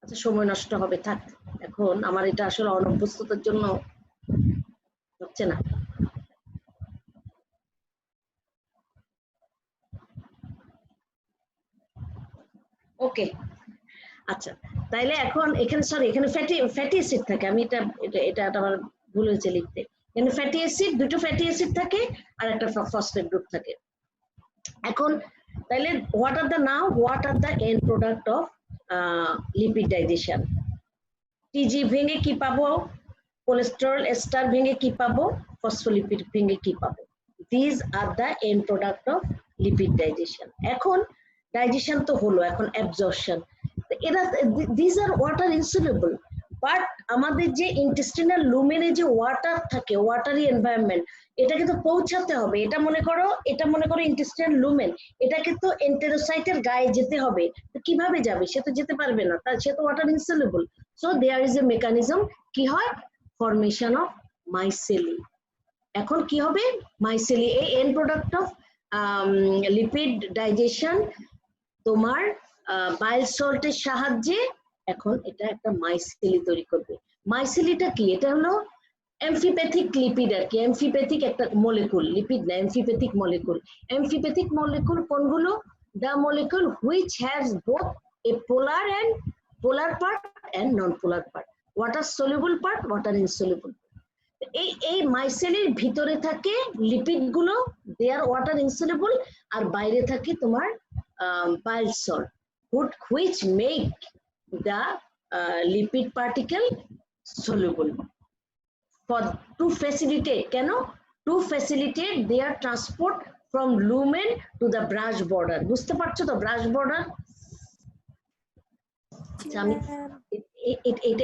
আচ্ছা সময় নষ্ট হবে, থাক। এখন আমার এটা আসলে অনভ্যস্ততার জন্য হচ্ছে না। ওকে, আচ্ছা তাইলে এখন এখানে সরি এখানে ফ্যাটি অ্যাসিড থাকে, আমি এটা এটা আমার ভুল হয়েছে লিখতে। এখানে ফ্যাটি অ্যাসিড, দুটো ফ্যাটি অ্যাসিড থাকে আর একটা ফসফেট গ্রুপ থাকে। এখন তাইলে what are the end product of lipid digestion? টিজি ভেঙে কি পাবো, কোলেস্টেরল এস্টার ভেঙে কি পাবো, ফসফোলিপিড ভেঙে কি পাবো? This are the end product of lipid digestion. এখন ডাইজেশন তো হলো, এখন অ্যাবজর্পশন। এরা this R water insoluble, but আমাদের যে ইন্টেস্টিনাল লুমেনে যে ওয়াটার থাকে, ওয়াটারি এনভায়রনমেন্ট, এটাকে তো পৌঁছাতে হবে। এটা মনে করো ইন্টেস্টিনাল লুমেন, এটাকে তো এন্টেরোসাইটের গায়ে যেতে হবে। তো কিভাবে যাবে? সে তো যেতে পারবে না, সে তো water insoluble. So there is a mechanism, কি হয়? Formation of micelles. এখন কি হবে? মাইসেলি, এই end product of lipid digestion তোমার বাইল সল্টের সাহায্যে এখন এটা একটা মাইসেলি তৈরি করবে। মাইসেলিটা কি? এটা হলো এমফিপ্যাথিক লিপিড আর কি, এমফিপ্যাথিক একটা মলিকুল, লিপিড না, এমফিপ্যাথিক মলিকুল। এমফিপ্যাথিক মলিকুল কোনগুলো? The molecule which has both a polar part and non polar part, water soluble part, water insoluble. এই মাইসেলের ভিতরে থাকে লিপিড গুলো, দে আর ওয়াটার ইনসলিউবল, আর বাইরে থাকে তোমার bile salt, which make the lipid particle soluble. To facilitate, to facilitate their transport from lumen to the brush border. বুঝতে পারছো তো ব্রাশ বর্ডার? আচ্ছা আমি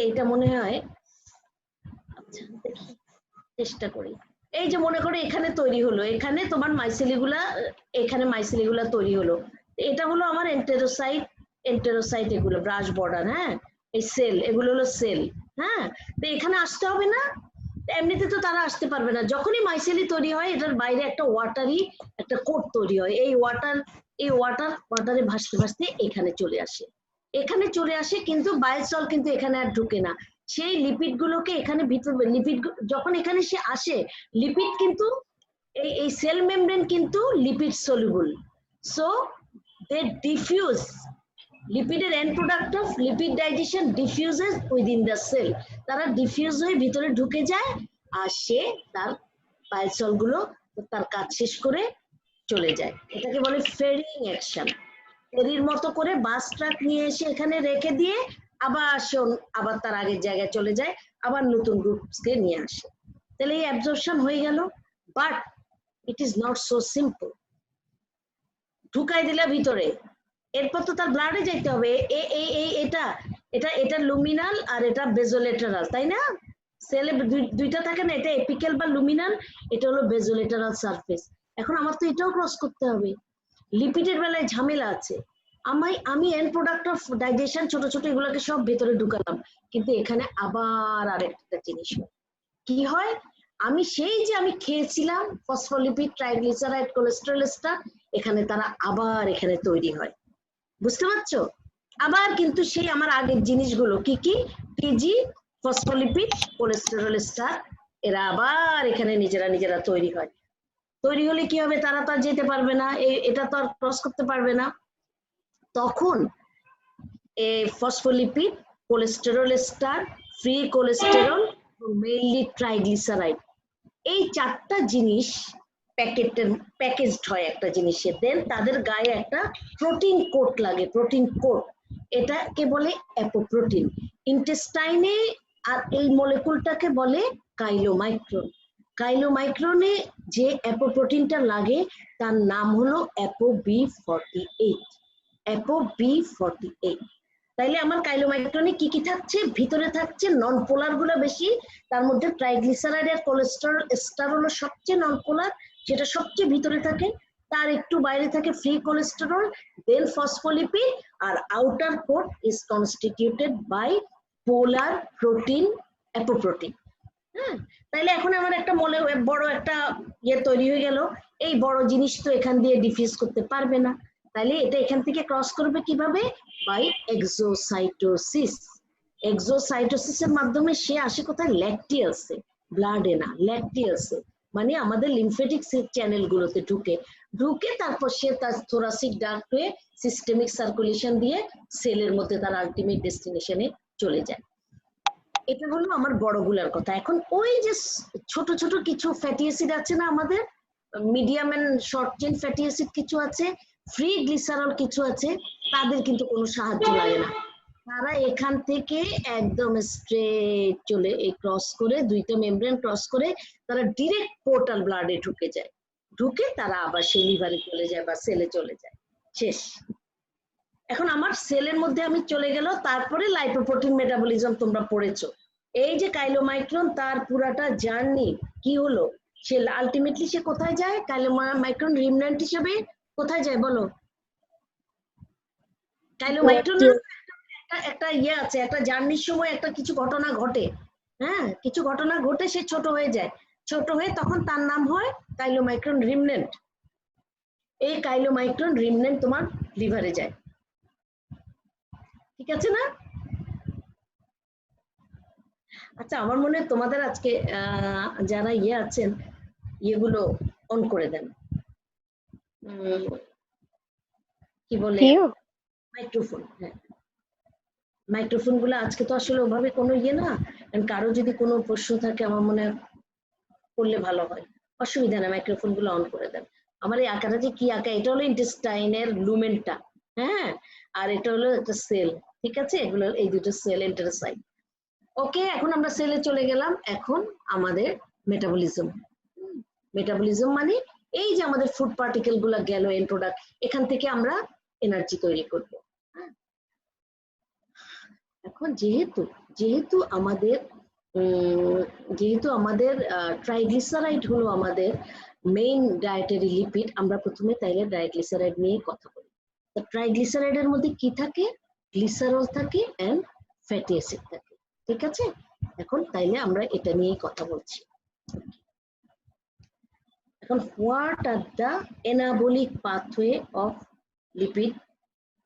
এটা মনে হয়, আচ্ছা দেখি চেষ্টা করি। এই যে মনে করো এখানে তৈরি হলো, এখানে তোমার মাইসেলিগুলা, এখানে মাইসেলিগুলা তৈরি হলো, এটা হলো আমার এন্টেরোসাইট, এগুলো ব্রাশ বর্ডার। হ্যাঁ, এই সেল, এগুলো হলো সেল। হ্যাঁ, তো এখানে আসতে হবে না, এমনিতে তো তারা আসতে পারবে না। যখনই মাইসেলি তৈরি হয়, এটার বাইরে একটা ওয়াটারি একটা কোট তৈরি হয়। এই ওয়াটারে ভাসতে ভাসতে এখানে চলে আসে, কিন্তু বায়োসল কিন্তু এখানে আর ঢুকে না। সেই লিপিড গুলোকে এখানে ভিতরে, লিপিড যখন এখানে সে আসে, লিপিড কিন্তু এই সেল মেমব্রেন কিন্তু lipid soluble, so they diffuse. লিপিডের end product of lipid digestion diffuses within the cell. তারা ডিফিউজ হয়ে ভিতরে ঢুকে যায়, আর সে তার বায়োসল গুলো তার কাজ শেষ করে চলে যায়। এটাকে বলে ফেরিং অ্যাকশন। ফেরির মতো করে বাস ট্রাক নিয়ে এসে এখানে রেখে দিয়ে আবার তার আগের জায়গায় চলে যায়, আবার নতুন গ্রুপসকে নিয়ে আসে। তাহলে এই অ্যাবজর্পশন হয়ে গেল, but it is not so simple. ঢুকাই দিলে ভিতরে, এরপর তো তার ব্লাডে যেতে হবে। এটা লুমিনাল আর এটা বেজোলেটারাল, তাই না? সেলে দুইটা থাকে না, এটা এপিক্যাল বা লুমিনাল, এটা হলো বেজোলেটারাল সারফেস। এখন আমার তো এটাও ক্রস করতে হবে। লিপিডের বেলায় ঝামেলা আছে, আমি এন্ড প্রোডাক্ট অফ ডাইজেশন ছোট ছোট এগুলোকে সব ভেতরে ঢুকালাম, কিন্তু এখানে আবার আরেকটা জিনিস কি হয়? আমি আমি খেয়েছিলাম ফসফোলিপিড, ট্রাইগ্লিসারাইড, কোলেস্টেরল এস্টার, এখানে তারা আবার এখানে তৈরি হয়। বুঝতে পারছো? আবার কিন্তু সেই আমার আগের জিনিসগুলো কি টিজি, ফসফোলিপিড, কোলেস্টেরল এস্টার, এরা আবার এখানে নিজেরা তৈরি হয়। তৈরি হলে কি হবে? তারা তো আর যেতে পারবে না, এটা তো আর ক্রস করতে পারবে না। তখন এই phospholipid, cholesterol ester, free cholesterol, mainly triglyceride, এই চারটা জিনিস প্যাকেজড হয় একটা জিনিসে। দেন তাদের গায়ে একটা প্রোটিন কোট লাগে, প্রোটিন কোট, এটাকে বলে অ্যাপোপ্রোটিন। ইন্টেস্টাইনে আর এই মলিকুলটাকে বলে কাইলোমাইক্রন। কাইলোমাইক্রনে যে অ্যাপোপ্রোটিনটা লাগে তার নাম হলো ApoB48। ApoB48। তাইলে আমার কাইলোমাইক্রনে কি থাকছে? ভিতরে থাকছে নন পোলার গুলো বেশি, তার মধ্যে ট্রাইগ্লিসারাইড আর কোলেস্টেরল এস্টার হলো সবচেয়ে নন পোলার, সেটা সবচেয়ে ভিতরে থাকে। তার একটু বাইরে থাকে ফ্রি কোলেস্টেরল, দেন ফসফোলিপিড, আর outer coat is constituted by polar protein, apoprotein. হ্যাঁ, তাইলে এখন আমার একটা বড় একটা তৈরি হয়ে গেল। এই বড় জিনিস তো এখান দিয়ে ডিফিউজ করতে পারবে না, তাহলে এটা এখান থেকে ক্রস করবে কিভাবে? By exocytosis. এক্সোসাইটোসিসের মাধ্যমে সে আসে কোথায়? ল্যাকটিয়াসে, ব্লাডে না, ল্যাকটিয়াসে, মানে আমাদের লিমফেটিক চ্যানেল গুলোতে ঢুকে তারপর সে তার থোরাসিক ডাক্ট হয়ে সিস্টেমিক সার্কুলেশন দিয়ে সেলের মধ্যে তার আলটিমেট ডেস্টিনেশনে চলে যায়। এটা হলো আমার বড়গুলার কথা। এখন ওই যে ছোট ছোট কিছু ফ্যাটি অ্যাসিড আছে না আমাদের, medium and short chain fatty acid কিছু আছে, ফ্রি গ্লিসারল কিছু আছে, তাদের কিন্তু কোনো সাহায্য লাগে না। তারা এখান থেকে একদম স্ট্রেট চলে এই ক্রস করে, দুইটা মেমব্রেন ক্রস করে তারা ডিরেক্ট পোর্টাল ব্লাডে ঢুকে যায়, ঢুকে তারা আবার সেই লিভারে চলে যায় বা সেলে চলে যায়, শেষ। এখন আমার সেলের মধ্যে আমি চলে গেল, তারপরে লাইপোপ্রোটিন মেটাবলিজম তোমরা পড়েছো। এই যে কাইলোমাইক্রন তার পুরাটা জার্নি কি হলো, সে আলটিমেটলি সে কোথায় যায়? কাইলোমাইক্রন রিমন্যান্ট হিসেবে কোথায় যায় বলো? কাইলোমাইক্রন একটা ইয়ে আছে, একটা জার্নির সময় একটা কিছু ঘটনা ঘটে, হ্যাঁ, কিছু ঘটনা ঘটে, সে ছোট হয়ে যায়, ছোট হয়ে তখন তার নাম হয় কাইলোমাইক্রন রিমন্যান্ট। এই কাইলোমাইক্রন রিমন্যান্ট তোমার লিভারে যায়, ঠিক আছে না? আচ্ছা, আমার মনে হয় তোমাদের আজকে যারা ইয়ে আছেন ইয়েগুলো অন করে দেন, কি বলে, মাইক্রোফোন। হ্যাঁ, মাইক্রোফোন গুলো আজকে তো আসলে ওভাবে কোনো ইয়ে না, কারো যদি কোনো প্রশ্ন থাকে আমার মনে হয় করলে ভালো হয়, অসুবিধা নেই, মাইক্রোফোন গুলো অন করে দেন। আমার এই আঁকাটা যে কি আঁকা, এটা হলো ইন্টেস্টাইনের লুমেনটা, হ্যাঁ, আর এটা হলো একটা সেল, ঠিক আছে, এগুলো এই দুটো সেল এন্টারোসাইট। ওকে, এখন আমরা সেলে চলে গেলাম। এখন আমাদের মেটাবলিজম, মেটাবলিজম মানে এই যে আমাদের ফুড পার্টিকেল গুলা গেল এন্ড প্রোডাক্ট, এখান থেকে আমরা এনার্জি তৈরি করব। এখন যেহেতু যেহেতু আমাদের ট্রাইগ্লিসারাইড হলো আমাদের মেইন ডায়েটারি লিপিড, আমরা প্রথমে তাইলে ট্রাইগ্লিসারাইড নিয়ে কথা বলি। তো ট্রাইগ্লিসারাইডের মধ্যে কি থাকে? গ্লিসারল থাকে এন্ড ফ্যাটি অ্যাসিড থাকে, ঠিক আছে। এখন তাইলে আমরা এটা নিয়েই কথা বলছি। এখন what are the anabolic pathway of lipid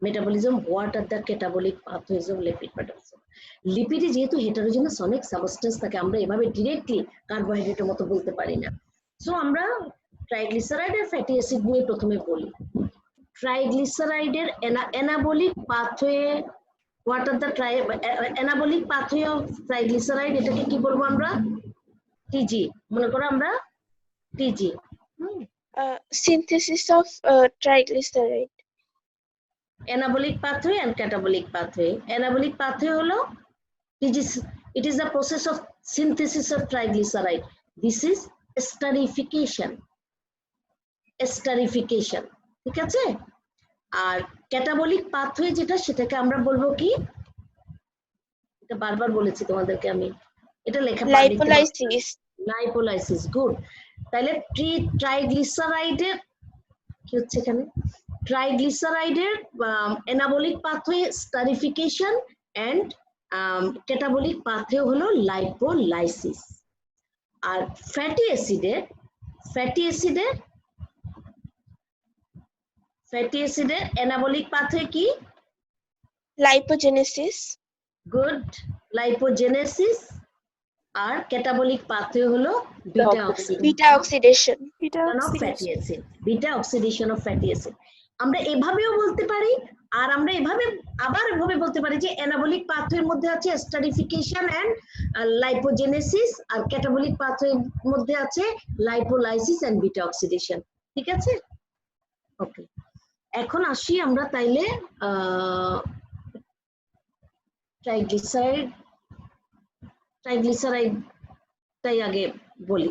metabolism, what are the catabolic pathways of lipid metabolism? লিপিডে যেহেতু হেটারোজেনাস অনেক সাবস্টেন্স থাকে, আমরা এভাবে ডিরেক্টলি কার্বোহাইড্রেটের মতো বলতে পারি না, সো আমরা ট্রাইগ্লিসারাইড আর ফ্যাটি অ্যাসিড নিয়ে প্রথমে বলি। ট্রাইগ্লিসারাইডের anabolic pathway, what are the anabolic pathway of triglyceride, এটাকে কি বলবো আমরা? টিজি, মনে করো আমরা টিজি, synthesis of triglyceride. Anabolic pathway and catabolic pathway. Anabolic pathway হলো it is the process of synthesis of triglyceride. This is esterification. Esterification, ঠিক আছে। আর catabolic pathway যেটা, সেটাকে আমরা বলবো কি? এটা বারবার বলেছি তোমাদেরকে আমি, এটা লেখা Lipolysis. Lipolysis, good. তাহলে ট্রাইগ্লিসারাইডের কি হচ্ছে এখানে? ট্রাইগ্লিসারাইডের anabolic pathway esterification and catabolic pathway হলো লাইপোলাইসিস। আর ফ্যাটি অ্যাসিডের অ্যানাবলিক পাথওয়ে কি? Lipogenesis. Good, lipogenesis. আর ক্যাটাবলিক পাথওয়ে হলো beta oxidation of fatty acid, beta oxidation of fatty acid. আমরা এভাবেও বলতে পারি, আর আমরা আবার এভাবে বলতে পারি যে অ্যানাবলিক পাথওয়ের মধ্যে আছে এস্টারিফিকেশন এন্ড লাইপোজেনেসিস, আর ক্যাটাবলিক পাথওয়ের মধ্যে আছে লাইপোলাইসিস এন্ড বিটা অক্সিডেশন, ঠিক আছে। ওকে, এখন আসি আমরা তাইলে ট্রাইগ্লিসারাইডটাই আগে বলি।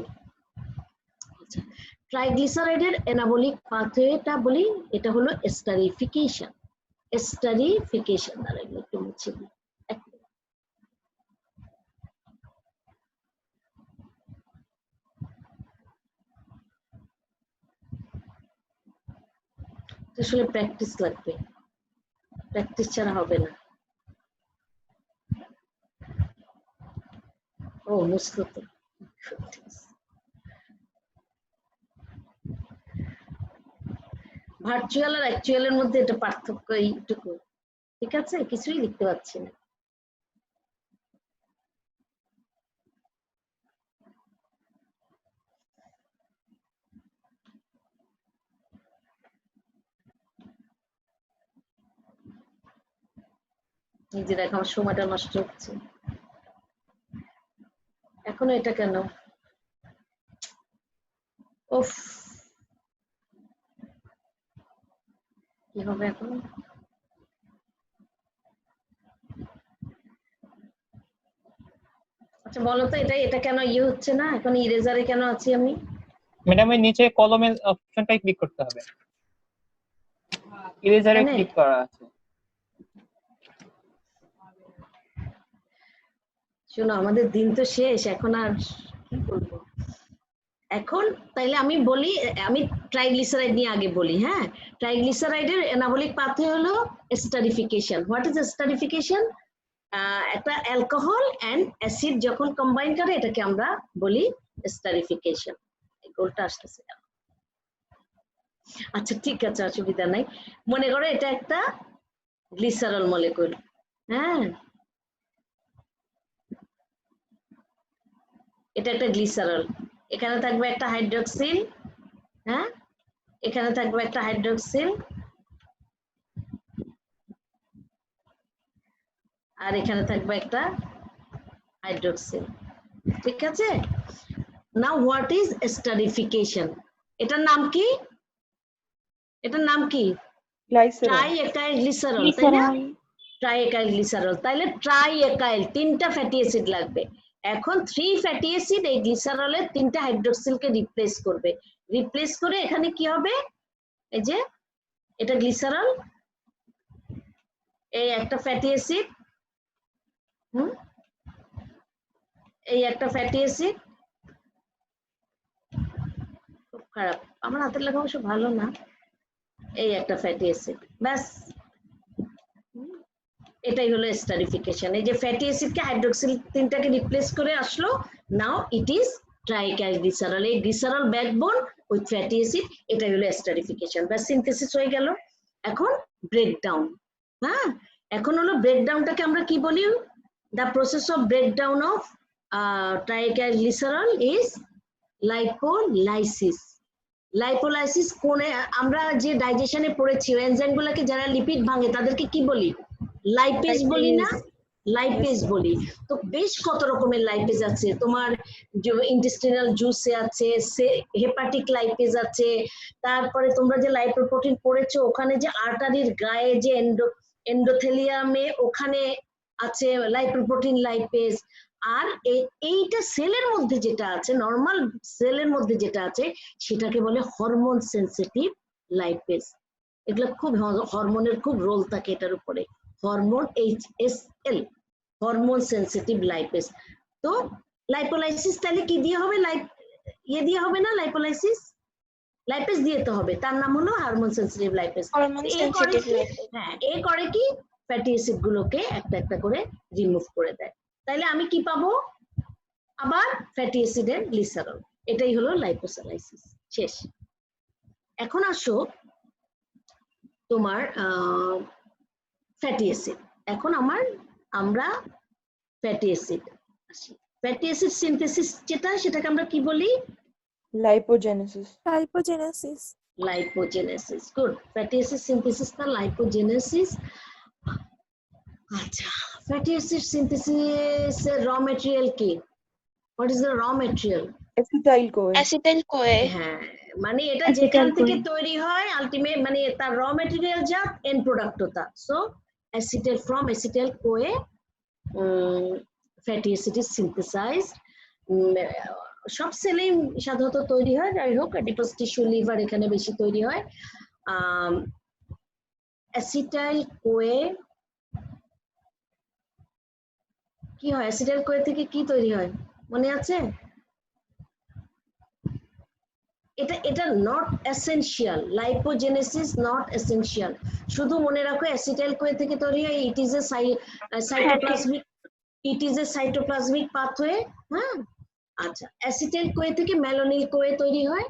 ট্রাইগ্লিসারাইডের অ্যানাবলিক পাথওয়েটা বলি, এটা হলো এস্টারিফিকেশন। দ্বারা একটু মুছে দিই। আসলে প্র্যাকটিস লাগবে, প্র্যাকটিস ছাড়া হবে না। ও মুছলো তো, ভার্চুয়াল আর অ্যাকচুয়ালের মধ্যে এটা পার্থক্য এইটুকু, ঠিক আছে, কিছুই লিখতে পারছি না। নিজের এখন সময়টা নষ্ট হচ্ছে, এখনো এটা কেন? উফ, কি হবে এখন? আচ্ছা বলো তো, এটা কেন ইয়ে হচ্ছে না এখন? ইরেজারে কেন আছি আমি? ম্যাডাম এর নিচে কলমের অপশনটাই ক্লিক করতে হবে, ইরেজারে এখানে? ক্লিক করা আছে। শোনো, আমাদের দিন তো শেষ, এখন আর কি বলবো এখন। তাইলে আমি বলি, আমি ট্রাইগ্লিসারাইড নিয়ে আগে বলি। হ্যাঁ, ট্রাইগ্লিসারাইডের এনাবলিক পাথওয়ে হলো এস্টারিফিকেশন। What is esterification? একটা অ্যালকোহল এন্ড অ্যাসিড যখন কম্বাইন করে এটাকে আমরা বলি এস্টারিফিকেশন। এই গোলটা আসতেছে। আচ্ছা ঠিক আছে, অসুবিধা নাই। মনে করো এটা একটা গ্লিসারল মলিকিউল। হ্যাঁ, এটা একটা গ্লিসারল। এখানে থাকবে একটা হাইড্রোক্সিল, হ্যাঁ, এখানে থাকবে একটা হাইড্রোক্সিল, আর এখানে থাকবে একটা হাইড্রোক্সিল, ঠিক আছে। Now what is esterification? এটার নাম কি? এটার নাম কি? ট্রাইএকাইল গ্লিসারল, তাই না? ট্রাইএকাইল গ্লিসারল। তাহলে ট্রাইএকাইল, তিনটা ফ্যাটি অ্যাসিড লাগবে। এখন 3 ফ্যাটি অ্যাসিড এই গ্লিসারলের 3টা হাইড্রোক্সিলকে রিপ্লেস করবে। রিপ্লেস করে এখানে কি হবে? এই যে এটা গ্লিসারল, এই একটা ফ্যাটি অ্যাসিড, এই একটা ফ্যাটি অ্যাসিড। খুব খারাপ, আমার হাতের লেখা অবশ্য ভালো না। এই একটা ফ্যাটি অ্যাসিড, ব্যাস এটাই হলো এস্টারিফিকেশন। এই যে ফ্যাটি অ্যাসিডকে হাইড্রোক্সিল 3টাকে রিপ্লেস করে আসলো, নাও ইট ইজ ট্রাইকাইল গ্লিসারল। এই glycerol backbone with fatty acid, এটাই হলো এস্টারিফিকেশন। ব্যাস সিনথেসিস হয়ে গেল। এখন ব্রেকডাউন। হ্যাঁ, এখন হলো ব্রেকডাউনটাকে আমরা কি বলি? The process of breakdown of triacyl glycerol is lipolysis. Lipolysis কোনে আমরা যে ডাইজেশনে পড়েছি, এনজাইম গুলোকে যারা লিপিড ভাঙে তাদেরকে কি বলি? লাইপেজ বলি না? লাইপেজ বলি। তো বেশ কত রকমের লাইপেজ আছে, তোমার ইন্টেস্টিনাল জুসে আছে, হেপাটিক লাইপেজ আছে, তারপরে তোমরা যে লাইপোপ্রোটিন পড়েছো ওখানে যে আর্টারির গায়ে যে এন্ডোথেলিয়ামে ওখানে আছে লাইপোপ্রোটিন লাইপেজ। আর এইটা সেলের মধ্যে যেটা আছে, নর্মাল সেলের মধ্যে যেটা আছে সেটাকে বলে হরমোন সেনসিটিভ লাইপেজ। এগুলো খুব হরমোনের খুব রোল থাকে এটার উপরে। Hormone HSL, hormone sensitive lipase. তো লাইপোলাইসিস তাহলে কি দিয়ে হবে? ইয়ে দিয়ে হবে না? লাইপোলাইসিস লাইপেজ দিয়ে তো হবে, তার নাম হলো হরমোন সেনসিটিভ লাইপেজ। হ্যাঁ, এ করে কি? ফ্যাটি অ্যাসিড গুলোকে একটা একটা করে রিমুভ করে দেয়। তাইলে আমি কি পাবো? আবার ফ্যাটি অ্যাসিডের গ্লিসারল। এটাই হলো লাইপোসালাইসিস। শেষ। এখন আসো তোমার ফ্যাটি অ্যাসিড। এখন আমরা ফ্যাটি অ্যাসিড আসি। ফ্যাটি অ্যাসিড সিনথেসিস যেটা, সেটাকে আমরা কি বলি? Lipogenesis. Lipogenesis. Good. Fatty acid synthesis না লাইপোজেনেসিস। আচ্ছা, ফ্যাটি অ্যাসিড সিনথেসিস এর র ম্যাটেরিয়াল কি? হোয়াট ইজ দ্য র ম্যাটেরিয়াল? Acetyl CoA. হ্যাঁ, মানে এটা যেখান থেকে তৈরি হয় আলটিমেট, মানে তার র ম্যাটেরিয়াল যা এন্ড প্রোডাক্টও তা। So acetyl, from acetyl CoA fatty acid is synthesised. সব সেলেই সাধারণত তৈরি হয়, যাই হোক অ্যাডিপোজ টিস্যু, লিভার এখানে বেশি তৈরি হয়। অ্যাসিটাইল CoA কি হয়? অ্যাসিটাইল CoA থেকে কি তৈরি হয় মনে আছে? এটা not essential. Lipogenesis not essential. শুধু মনে রাখো অ্যাসিটাইল CoA থেকে তৈরি হয়। It is a cytoplasmic pathway. হ্যাঁ, আচ্ছা, অ্যাসিটাইল CoA থেকে ম্যালোনিল CoA তৈরি হয়।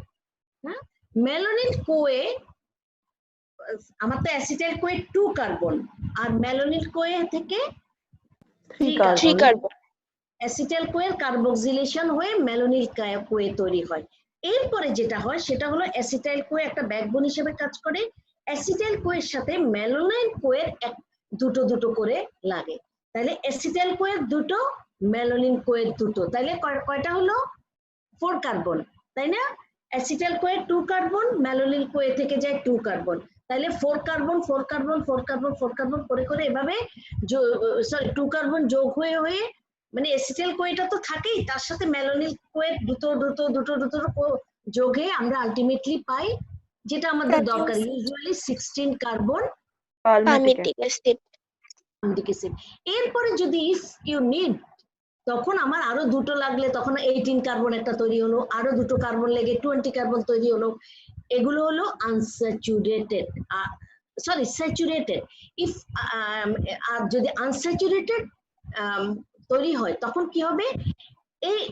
হ্যাঁ, ম্যালোনিল CoA আমার তো অ্যাসিটাইল কোয়ে 2 কার্বন আর ম্যালোনিল কোয়ে থেকে 3 3 carbon. কার্বন। অ্যাসিটাইল কোয়ের কার্বক্সিলেশন হয়ে ম্যালোনিল কোয়ে তৈরি হয়। এরপরে যেটা হয় সেটা হলো অ্যাসিটাইল কোয়ে একটা ব্যাকবোন হিসেবে কাজ করে, অ্যাসিটাইল কোয়ের সাথে ম্যালোনাইল কোয়ের দুটো করে লাগে, তাহলে অ্যাসিটাইল কোয়ের দুটো, ম্যালোনিল কোয়ের দুটো, তাহলে কয়টা হলো 4 কার্বন, তাই না? অ্যাসিটাইল কোয়ে 2 কার্বন, ম্যালোনিল কোয়ে থেকে যায় 2 কার্বন, তাহলে 4 কার্বন 4 কার্বন 4 কার্বন 4 কার্বন করে এভাবে 2 কার্বন যোগ হয়ে মানে অ্যাসিটাইল কোয়েটা তো থাকেই, তার সাথে ম্যালোনিল কোয়ের দুটো যোগে আমরা আলটিমেটলি পাই যেটা আমাদের দরকার, ইউজুয়ালি 16 কার্বন পালমিটিক অ্যাসিড। এরপরে যদি ইফ ইউ নিড, তখন আমার আরো দুটো লাগলে তখন 18 কার্বন একটা তৈরি হলো, আরো দুটো কার্বন লেগে 20 কার্বন তৈরি হলো, এগুলো হলো আনস্যাচুরেটেড, সরি স্যাচুরেটেড। ইফ আর যদি আনস্যাচুরেটেড তৈরি হয় তখন কি হবে,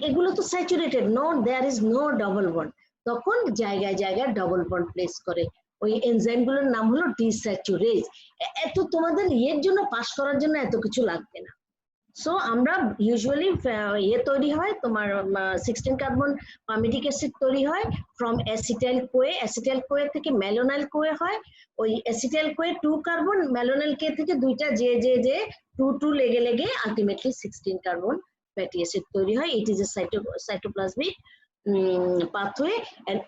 এগুলো তো saturated, no there is no double bond, তখন জায়গায় জায়গায় ডাবল বন্ড প্লেস করে, ওই এনজাইমগুলোর নাম হলো ডিস্যাচুরেজ। এত তোমাদের ইয়ের জন্য পাস করার জন্য এত কিছু লাগবে না। সো আমরা ইউজুয়ালি তৈরি হয় তোমার 16 কার্বন পালমিটিক অ্যাসিড তৈরি হয় ফ্রম অ্যাসিটাইল কোয়ে থেকে ম্যালোনাইল কোয়ে হয়, ওই অ্যাসিটাইল কোয়ে 2 কার্বন, ম্যালোনাইল কে থেকে দুইটা যে 2 লেগে আলটিমেটলি 16 কার্বন ফ্যাটি অ্যাসিড তৈরি হয়। It is a cytoplasmic pathway and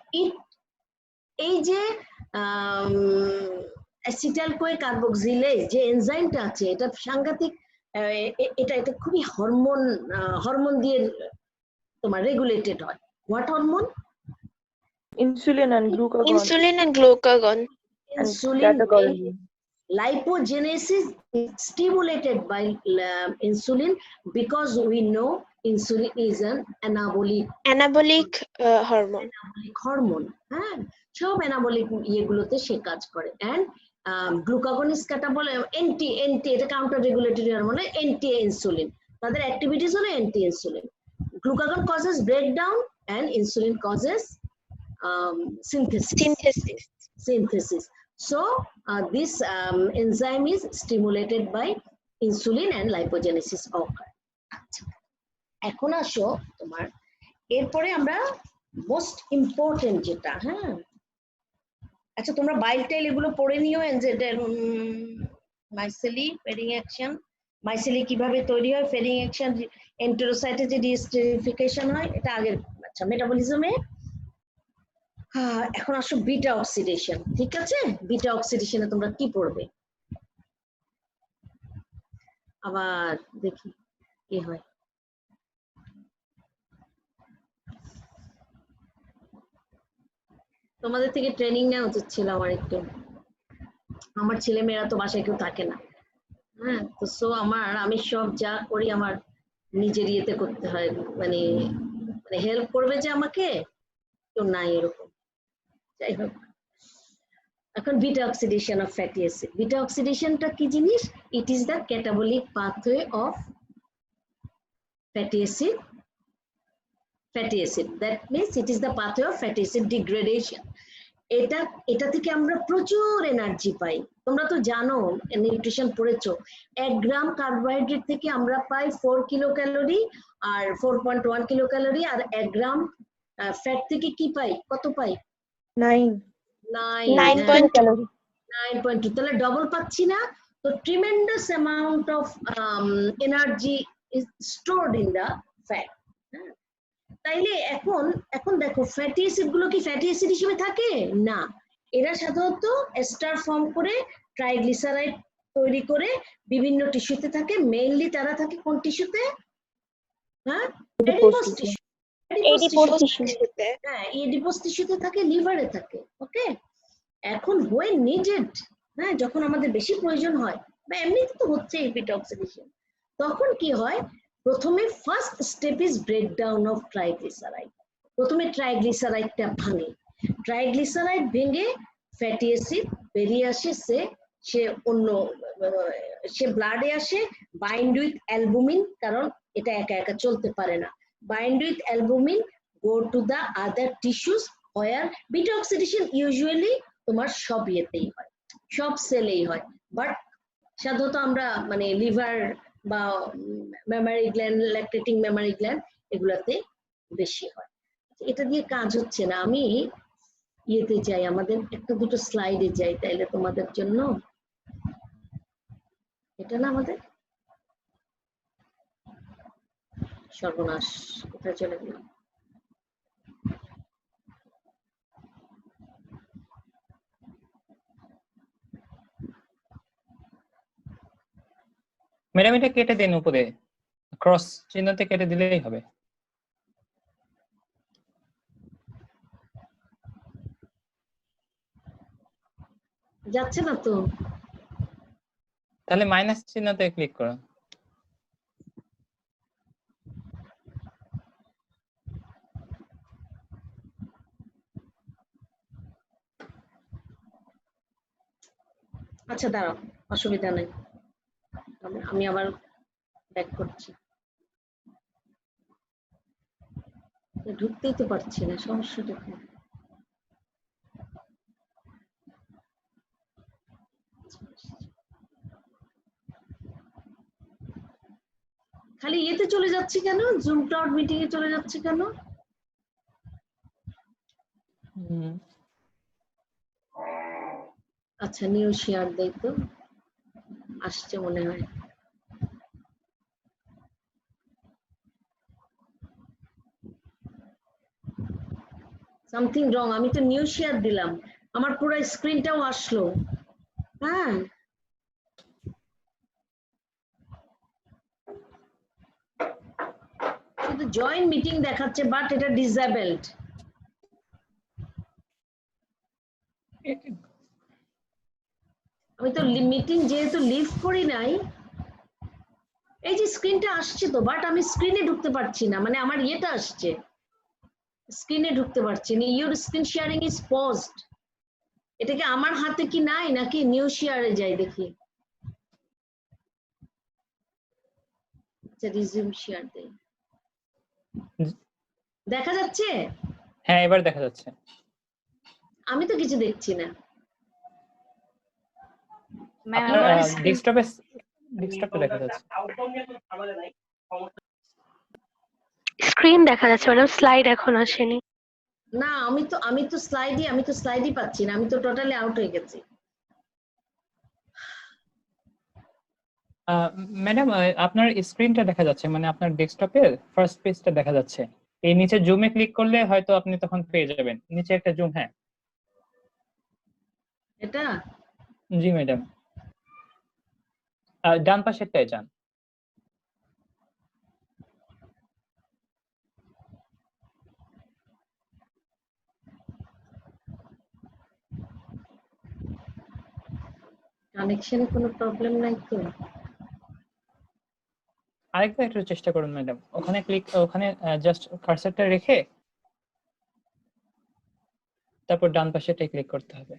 এই যে অ্যাসিটাইল কোয়ে কার্বক্সিলেজ যে এনজাইমটা আছে, এটা সাংঘাতিক, এটা খুবই হরমোন দিয়ে তোমার রেগুলেটেড হয়। What hormone? Insulin and glucagon. Insulin and glucagon. And Insulin catecholamines. lipogenesis is stimulated by insulin because we know insulin is an anabolic hormone. হ্যাঁ, সব অ্যানাবলিক ইয়েগুলোতে সে কাজ করে। And glucagon is catabolic anti এটা counter regulatory hormone, anti insulin, তাদের activities হলো anti insulin. Glucagon causes breakdown and insulin causes synthesis. So this enzyme is stimulated by insulin and lipogenesis occur. আচ্ছা, এখন আসো তোমার এরপরে আমরা মোস্ট ইম্পর্টেন্ট যেটা, হ্যাঁ আচ্ছা তোমরা বাইল টাইল এগুলো পড়ে নিও, মাইসেলি ফেরিং অ্যাকশন, মাইসেলি কিভাবে তৈরি হয়, ফেরিং অ্যাকশন, এন্টেরোসাইটে যে ডিএস্টেরিফিকেশন হয়, এটা আগের। আচ্ছা মেটাবলিজমে এখন আসো বিটা অক্সিডেশন, ঠিক আছে? বিটা অক্সিডেশনে তোমরা কি পড়বে? আবার দেখি কি হয়। তোমাদের থেকে ট্রেনিং নেওয়া উচিত ছিল আমার একটু, আমার ছেলে মেয়েরা তো বাসায় কেউ থাকে না, হ্যাঁ তো সো আমি সব যা করি আমার নিজের ইয়েতে করতে হয়, মানে হেল্প করবে যে আমাকে কেউ নাই এরকম। যাই হোক, এখন beta oxidation of fatty acid. Beta অক্সিডেশনটা কি জিনিস? It is the catabolic pathway of fatty acid. That means it is the pathway of fatty acid degradation. এটা থেকে আমরা প্রচুর এনার্জি পাই। তোমরা তো জানো, নিউট্রিশন পড়েছো, 1 গ্রাম কার্বোহাইড্রেট থেকে আমরা পাই 4 কিলো ক্যালোরি আর 4.1 কিলো ক্যালোরি, আর 1 গ্রাম ফ্যাট থেকে কি পাই, কত পাই? 9.2, তাহলে ডবল পাচ্ছি না? তো tremendous amount of energy is stored in the fat. তাইলে এখন দেখো ফ্যাটি অ্যাসিড গুলো কি ফ্যাটি অ্যাসিড হিসেবে থাকে না, এরা সাধারণত এস্টার ফর্ম করে ট্রাইগ্লিসারাইড তৈরি করে বিভিন্ন টিস্যুতে থাকে। মেইনলি তারা থাকে কোন টিস্যুতে? হ্যাঁ, এডিপোস টিস্যুতে। হ্যাঁ, এডিপোস টিস্যুতে থাকে, লিভারে থাকে। ওকে, এখন when needed, হ্যাঁ যখন আমাদের বেশি প্রয়োজন হয় বা এমনিতে তো হচ্ছে এই বিটা অক্সিডেশন, তখন কি হয়? প্রথমে first step is breakdown of triglyceride. প্রথমে ট্রাইগ্লিসারাইডটা ভাঙে, ট্রাইগ্লিসারাইড ভেঙে ফ্যাটি অ্যাসিড বেরিয়ে আসে, সে ব্লাডে আসে, বাইন্ড উইথ অ্যালবুমিন, কারণ এটা একা একা চলতে পারে না, bind with albumin, go to the other tissues where beta oxidation usually তোমার সব ইয়েতেই হয়, সব সেলেই হয়, বাট সাধারণত আমরা মানে লিভার বা Memari gland, lactating Memari gland এগুলাতে বেশি হয়। এটা দিয়ে কাজ হচ্ছে না, আমি ইয়েতে যাই, আমাদের একটা দুটো স্লাইডে যাই তাইলে তোমাদের জন্য। এটা না আমাদের সর্বনাশ, কোথায় চলে গেল? ম্যাডাম এটা কেটে দিন, উপরে ক্রস চিহ্নতে কেটে দিলেই হবে। যাচ্ছে না তো। তাহলে মাইনাস চিহ্নতে ক্লিক করুন। আচ্ছা দাঁড়াও, অসুবিধা নেই, আমি আবার ব্যাক করছি। ঢুকতেই তো পারছি না, সমস্যাটা কি? খালি ইয়েতে চলে যাচ্ছে কেন, জুম ক্লাউড মিটিং এ চলে যাচ্ছে কেন? আচ্ছা নিউ শেয়ার দেই তো, আসছে মনে হয়। সামথিং রং, আমি তো নিউ শেয়ার দিলাম, আমার পুরো স্ক্রিনটাও আসলো। হ্যাঁ শুধু জয়েন মিটিং দেখাচ্ছে, বাট এটা ডিসেবলড। আমি তো মিটিং যেহেতু লিভ করি নাই, এই যে স্ক্রিনটা আসছে তো, বাট আমি স্ক্রিনে ঢুকতে পারছি না, মানে আমার ইয়েটা আসছে, স্ক্রিনে ঢুকতে পারছি না। Your screen sharing is paused. এটা কি আমার হাতে কি নাই, নাকি নিউ শেয়ারে যাই দেখি? আচ্ছা রিজিউম শেয়ার দেই, দেখা যাচ্ছে? হ্যাঁ এবার দেখা যাচ্ছে। আমি তো কিছু দেখছি না। আপনার ডেস্কটপে দেখা যাচ্ছে। স্ক্রিন দেখা যাচ্ছে ম্যাডাম, স্লাইড এখন আসেনি। না আমি তো স্লাইডই পাচ্ছি না, আমি তো টোটালি আউট হয়ে গেছি। ম্যাডাম আপনার স্ক্রিনটা দেখা যাচ্ছে, মানে আপনার ডেস্কটপের ফার্স্ট পেজটা দেখা যাচ্ছে। এই নিচে জুমে ক্লিক করলে হয়তো আপনি তখন পেয়ে যাবেন, নিচে একটা জুম। হ্যাঁ এটা জি ম্যাডাম, ডান পাশেরটায় যান। কানেকশনে কোনো প্রবলেম নাই তো? আরেকবার একটু চেষ্টা করুন ম্যাডাম, ওখানে জাস্ট কার্সারটা রেখে তারপর ডান পাশেরটায় ক্লিক করতে হবে।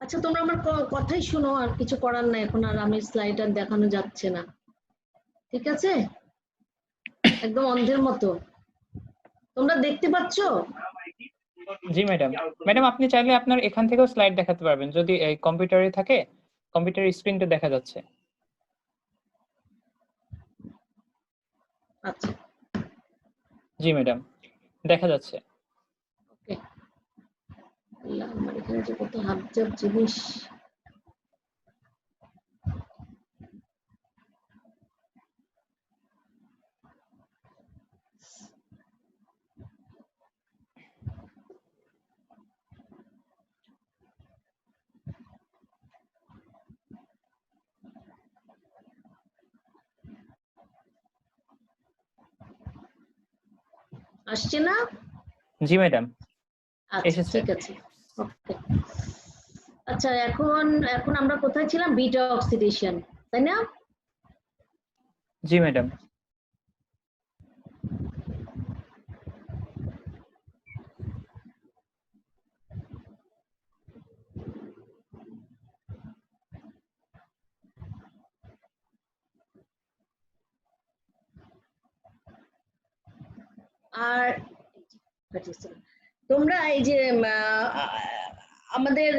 আচ্ছা তোমরা আমার কথাই শুনো, আর কিছু করার নাই এখন, আর আমি স্লাইড আর দেখানো যাচ্ছে না, ঠিক আছে? একদম অন্ধের মতো। তোমরা দেখতে পাচ্ছো? জি ম্যাডাম। ম্যাডাম আপনি চাইলে আপনার এখান থেকেও স্লাইড দেখাতে পারবেন, যদি এই কম্পিউটারে থাকে, কম্পিউটার স্ক্রিনটা দেখা যাচ্ছে। আচ্ছা জি ম্যাডাম দেখা যাচ্ছে। ওকে। আমার এখানে যে কত হাবজাব জিনিস। আসছে না? জি ম্যাডাম আচ্ছা এসেছে। ঠিক আছে, ওকে। আচ্ছা এখন এখন আমরা কোথায় ছিলাম? বিটা অক্সিডেশন, তাই না? জি ম্যাডাম। আর তোমরা এই যে আমাদের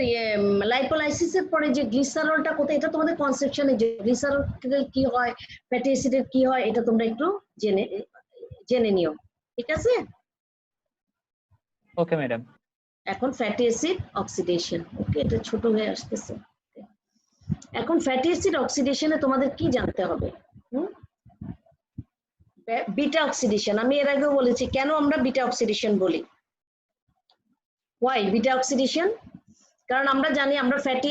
লাইপোলাইসিসের পরে যে গ্লিসারলটা কোথায়, এটা তোমাদের কনসেপশনে যে গ্লিসারল কি হয়, ফ্যাটি অ্যাসিডের কি হয়, এটা তোমরা একটু জেনে নিও, ঠিক আছে? Okay madam. এখন ফ্যাটি অ্যাসিড অক্সিডেশন, ওকে, এটা ছোট হয়ে আসতেছে। এখন ফ্যাটি অ্যাসিড অক্সিডেশনে তোমাদের কি জানতে হবে? বিটা অক্সিডেশন, আমি এর আগেও বলেছি কেন আমরা বিটা অক্সিডেশন বলি। Why beta oxidation? কারণ আমরা জানি আমরা ফ্যাটি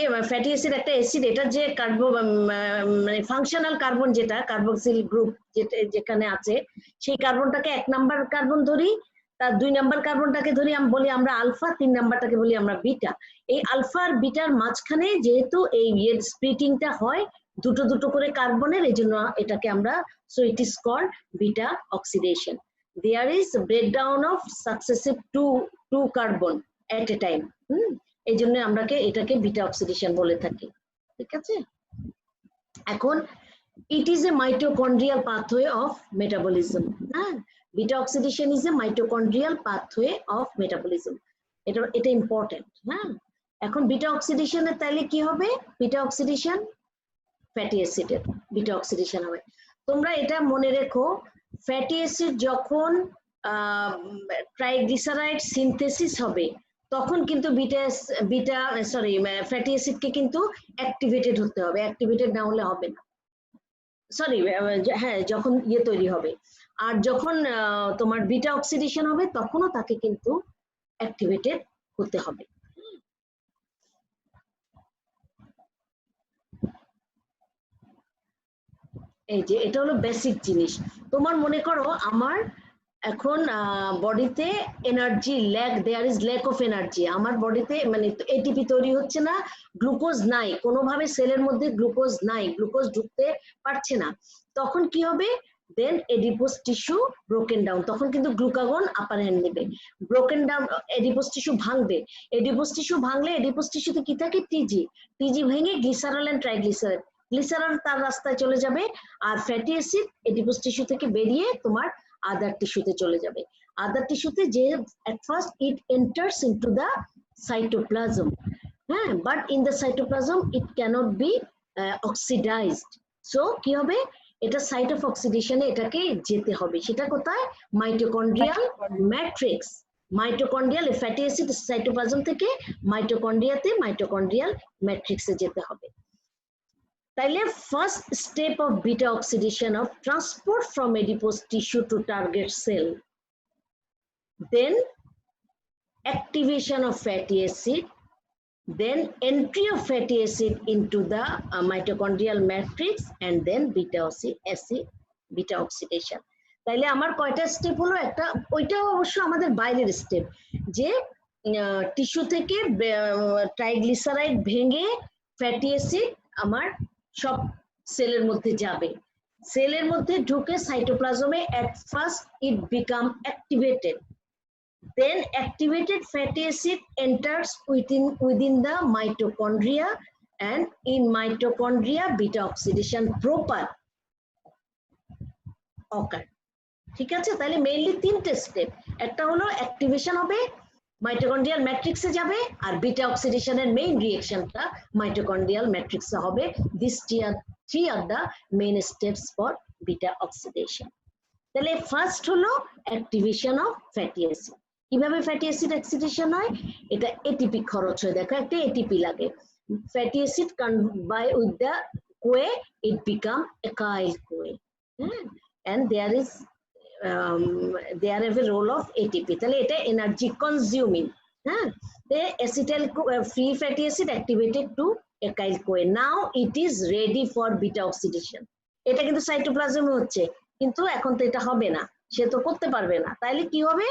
অ্যাসিড একটা অ্যাসিড, এটা যে মানে ফাংশনাল কার্বন, যেটা কার্বক্সিল গ্রুপ যেখানে আছে, সেই কার্বনটাকে 1 নাম্বার কার্বন ধরি, তার 2 নাম্বার কার্বনটাকে ধরি বলি আমরা আলফা, 3 নাম্বারটাকে বলি আমরা বিটা। এই আলফা আর বিটার মাঝখানে যেহেতু এই স্প্লিটিংটা হয় দুটো দুটো করে কার্বনের, এই জন্য এটাকে আমরা, so it is called beta oxidation. There is breakdown of successive two carbon at a time. এই জন্য আমরা এটাকে বিটা অক্সিডেশন বলে থাকি, ঠিক আছে? এখন it is a mitochondrial pathway of metabolism. Beta oxidation is a mitochondrial pathway of metabolism. এটা ইম্পর্টেন্ট। এখন বিটা অক্সিডেশনের তাইলে কি হবে? বিটা অক্সিডেশন ফ্যাটি অ্যাসিডের বিটা অক্সিডেশন হবে। তোমরা এটা মনে রেখো, ফ্যাটি অ্যাসিড যখন ট্রাইগ্লিসারাইড সিনথেসিস হবে তখন কিন্তু ফ্যাটি অ্যাসিডকে কিন্তু অ্যাক্টিভেটেড হতে হবে, অ্যাক্টিভেটেড না হলে হবে না। সরি, হ্যাঁ, যখন তৈরি হবে, আর যখন তোমার বিটা অক্সিডেশন হবে তখনও তাকে কিন্তু অ্যাক্টিভেটেড হতে হবে। এই যে এটা হলো বেসিক জিনিস। তোমার মনে করো আমার এখন বডিতে energy lack, there is lack of energy, আমার বডিতে মানে এটিপি তৈরি হচ্ছে না, গ্লুকোজ নাই, কোনোভাবে সেলের মধ্যে গ্লুকোজ নাই, গ্লুকোজ ঢুকতে পারছে না, তখন কি হবে? দেন এডিপোস টিস্যু ব্রোকেন ডাউন, তখন কিন্তু গ্লুকাগন আপার হ্যান্ড নেবে, ব্রোকেন ডাউন, এডিপোস টিস্যু ভাঙবে, এডিপোস টিস্যু ভাঙলে এডিপোস টিস্যুতে কি থাকে? টিজি ভেঙে গ্লিসারল এন্ড ট্রাইগ্লিসারাইড, গ্লিসারল তার রাস্তায় চলে যাবে, আর ফ্যাটি অ্যাসিড এডিপোস টিস্যু থেকে বেরিয়ে তোমার আদার টিস্যুতে চলে যাবে। আদার টিস্যুতে যে at first it enters into the cytoplasm, but in the cytoplasm it cannot be oxidized, so কি হবে? এটা সাইট অফ অক্সিডেশনে এটাকে যেতে হবে, সেটা কোথায়? Mitochondrial matrix. Mitochondrial fatty acid cytoplasm থেকে মাইটোকন্ড্রিয়াতে, মাইটোকন্ড্রিয়াল ম্যাট্রিক্সে যেতে হবে। তাইলে first step of beta oxidation of transport from adipose tissue to target cell, then activation of fatty acid, then entry of fatty acid into the mitochondrial matrix, and then beta oxidation. তাইলে আমার কয়টা step হলো? একটা, ওইটাও অবশ্য আমাদের বাইরের step, যে টিস্যু থেকে ট্রাইগ্লিসারাইড ভেঙে ফ্যাটি অ্যাসিড আমার সব সেলের মধ্যে যাবে, সেলের মধ্যে ঢুকে সাইটোপ্লাজমে at first it become activated, then activated fatty acid enters within the mitochondria, and in mitochondria beta oxidation proper occur, ঠিক আছে? তাহলে মেইনলি 3টে স্টেপ, একটা হলো অ্যাক্টিভেশন হবে, মাইটোকন্ড্রিয়াল ম্যাট্রিক্সে যাবে, আর বিটা অক্সিডেশনের মেইন রিঅ্যাকশনটা মাইটোকন্ড্রিয়াল ম্যাট্রিক্সে হবে। This three are the main steps for beta oxidation. তাহলে ফার্স্ট হলো অ্যাক্টিভেশন অফ ফ্যাটি অ্যাসিড। কিভাবে ফ্যাটি অ্যাসিড অক্সিডেশন হয়? এটা এটিপি খরচ হয়, দেখো একটা এটিপি লাগে, fatty acid combine with the CoA, it become acyl CoA, and there is a role of ATP, তাহলে এটা energy consuming. the acetyl free fatty acid activated to acyl CoA, now it is ready for beta oxidation। এটা কিন্তু সাইটোপ্লাজমে হচ্ছে, কিন্তু এখন তো এটা হবে না, সে তো করতে পারবে না, তাইলে কি হবে?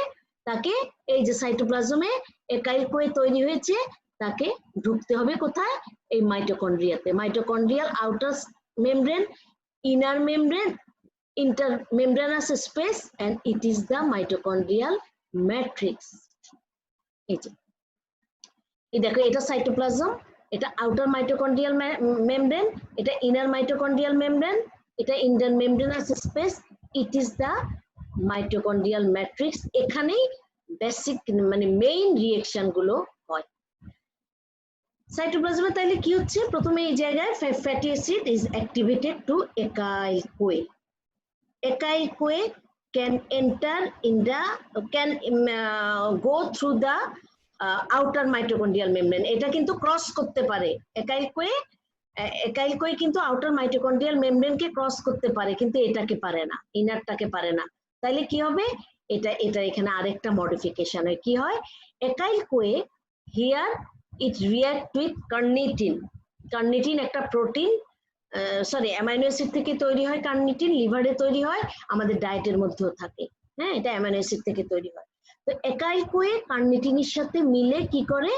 তাকে এই যে সাইটোপ্লাজমে একাইল CoA তৈরি হয়েছে, তাকে ঢুকতে হবে কোথায়? এই মাইটোকন্ড্রিয়াতে। Mitochondrial outer membrane, inner membrane, intermembranous space, and it is the mitochondrial matrix। এই দেখো, এটা সাইটোপ্লাজম, এটা আউটার মাইটোকন্ড্রিয়াল মেমব্রেন, এটা ইনার মাইটোকন্ড্রিয়াল মেমব্রেন, এটা intermembranous space, it is the mitochondrial matrix। এখানেই বেসিক মানে মেইন রিঅ্যাকশন গুলো হয় সাইটোপ্লাজমে। তাইলে কি হচ্ছে, প্রথমে এই জায়গায় fatty acid is activated to acyl CoA. Acyl CoA can enter in the go through the outer mitochondrial membrane. এটা কিন্তু ক্রস করতে পারে একাইল কোয়ে কিন্তু আউটার মাইটোকন্ড্রিয়াল মেমব্রেনকে ক্রস করতে পারে, কিন্তু এটাকে পারে না, ইনারটাকে পারে না। তাইলে কি হবে, এটা এখানে আরেকটা মডিফিকেশন হয়। কি হয়, acyl CoA here it react with carnitine. Carnitine একটা প্রোটিন, সরি অ্যামাইনো অ্যাসিড থেকে তৈরি হয়। কার্নিটিন লিভারে তৈরি হয়, আমাদের ডায়েটের মধ্যেও থাকে। হ্যাঁ, এটা অ্যামাইনো অ্যাসিড থেকে তৈরি হয়। তো একাইল কোয়ে কার্নিটিনের সাথে মিলে কি করে,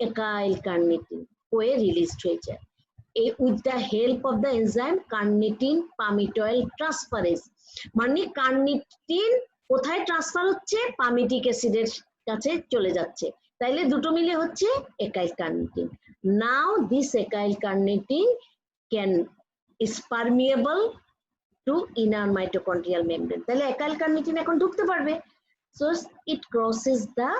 একাইল কার্নিটিন কোয়ে রিলিজড হয়ে যায়। With the help of the enzyme carnitine palmitoyl transferase. মানে কার্নিটিন কোথায় ট্রান্সফার হচ্ছে, পামিটিক অ্যাসিডের কাছে চলে যাচ্ছে। তাইলে দুটো মিলে হচ্ছে acyl carnitine. Now this acyl carnitine can is permeable to inner mitochondrial membrane. তাহলে একাইল কার্নিটিন এখন ঢুকতে পারবে। So it crosses the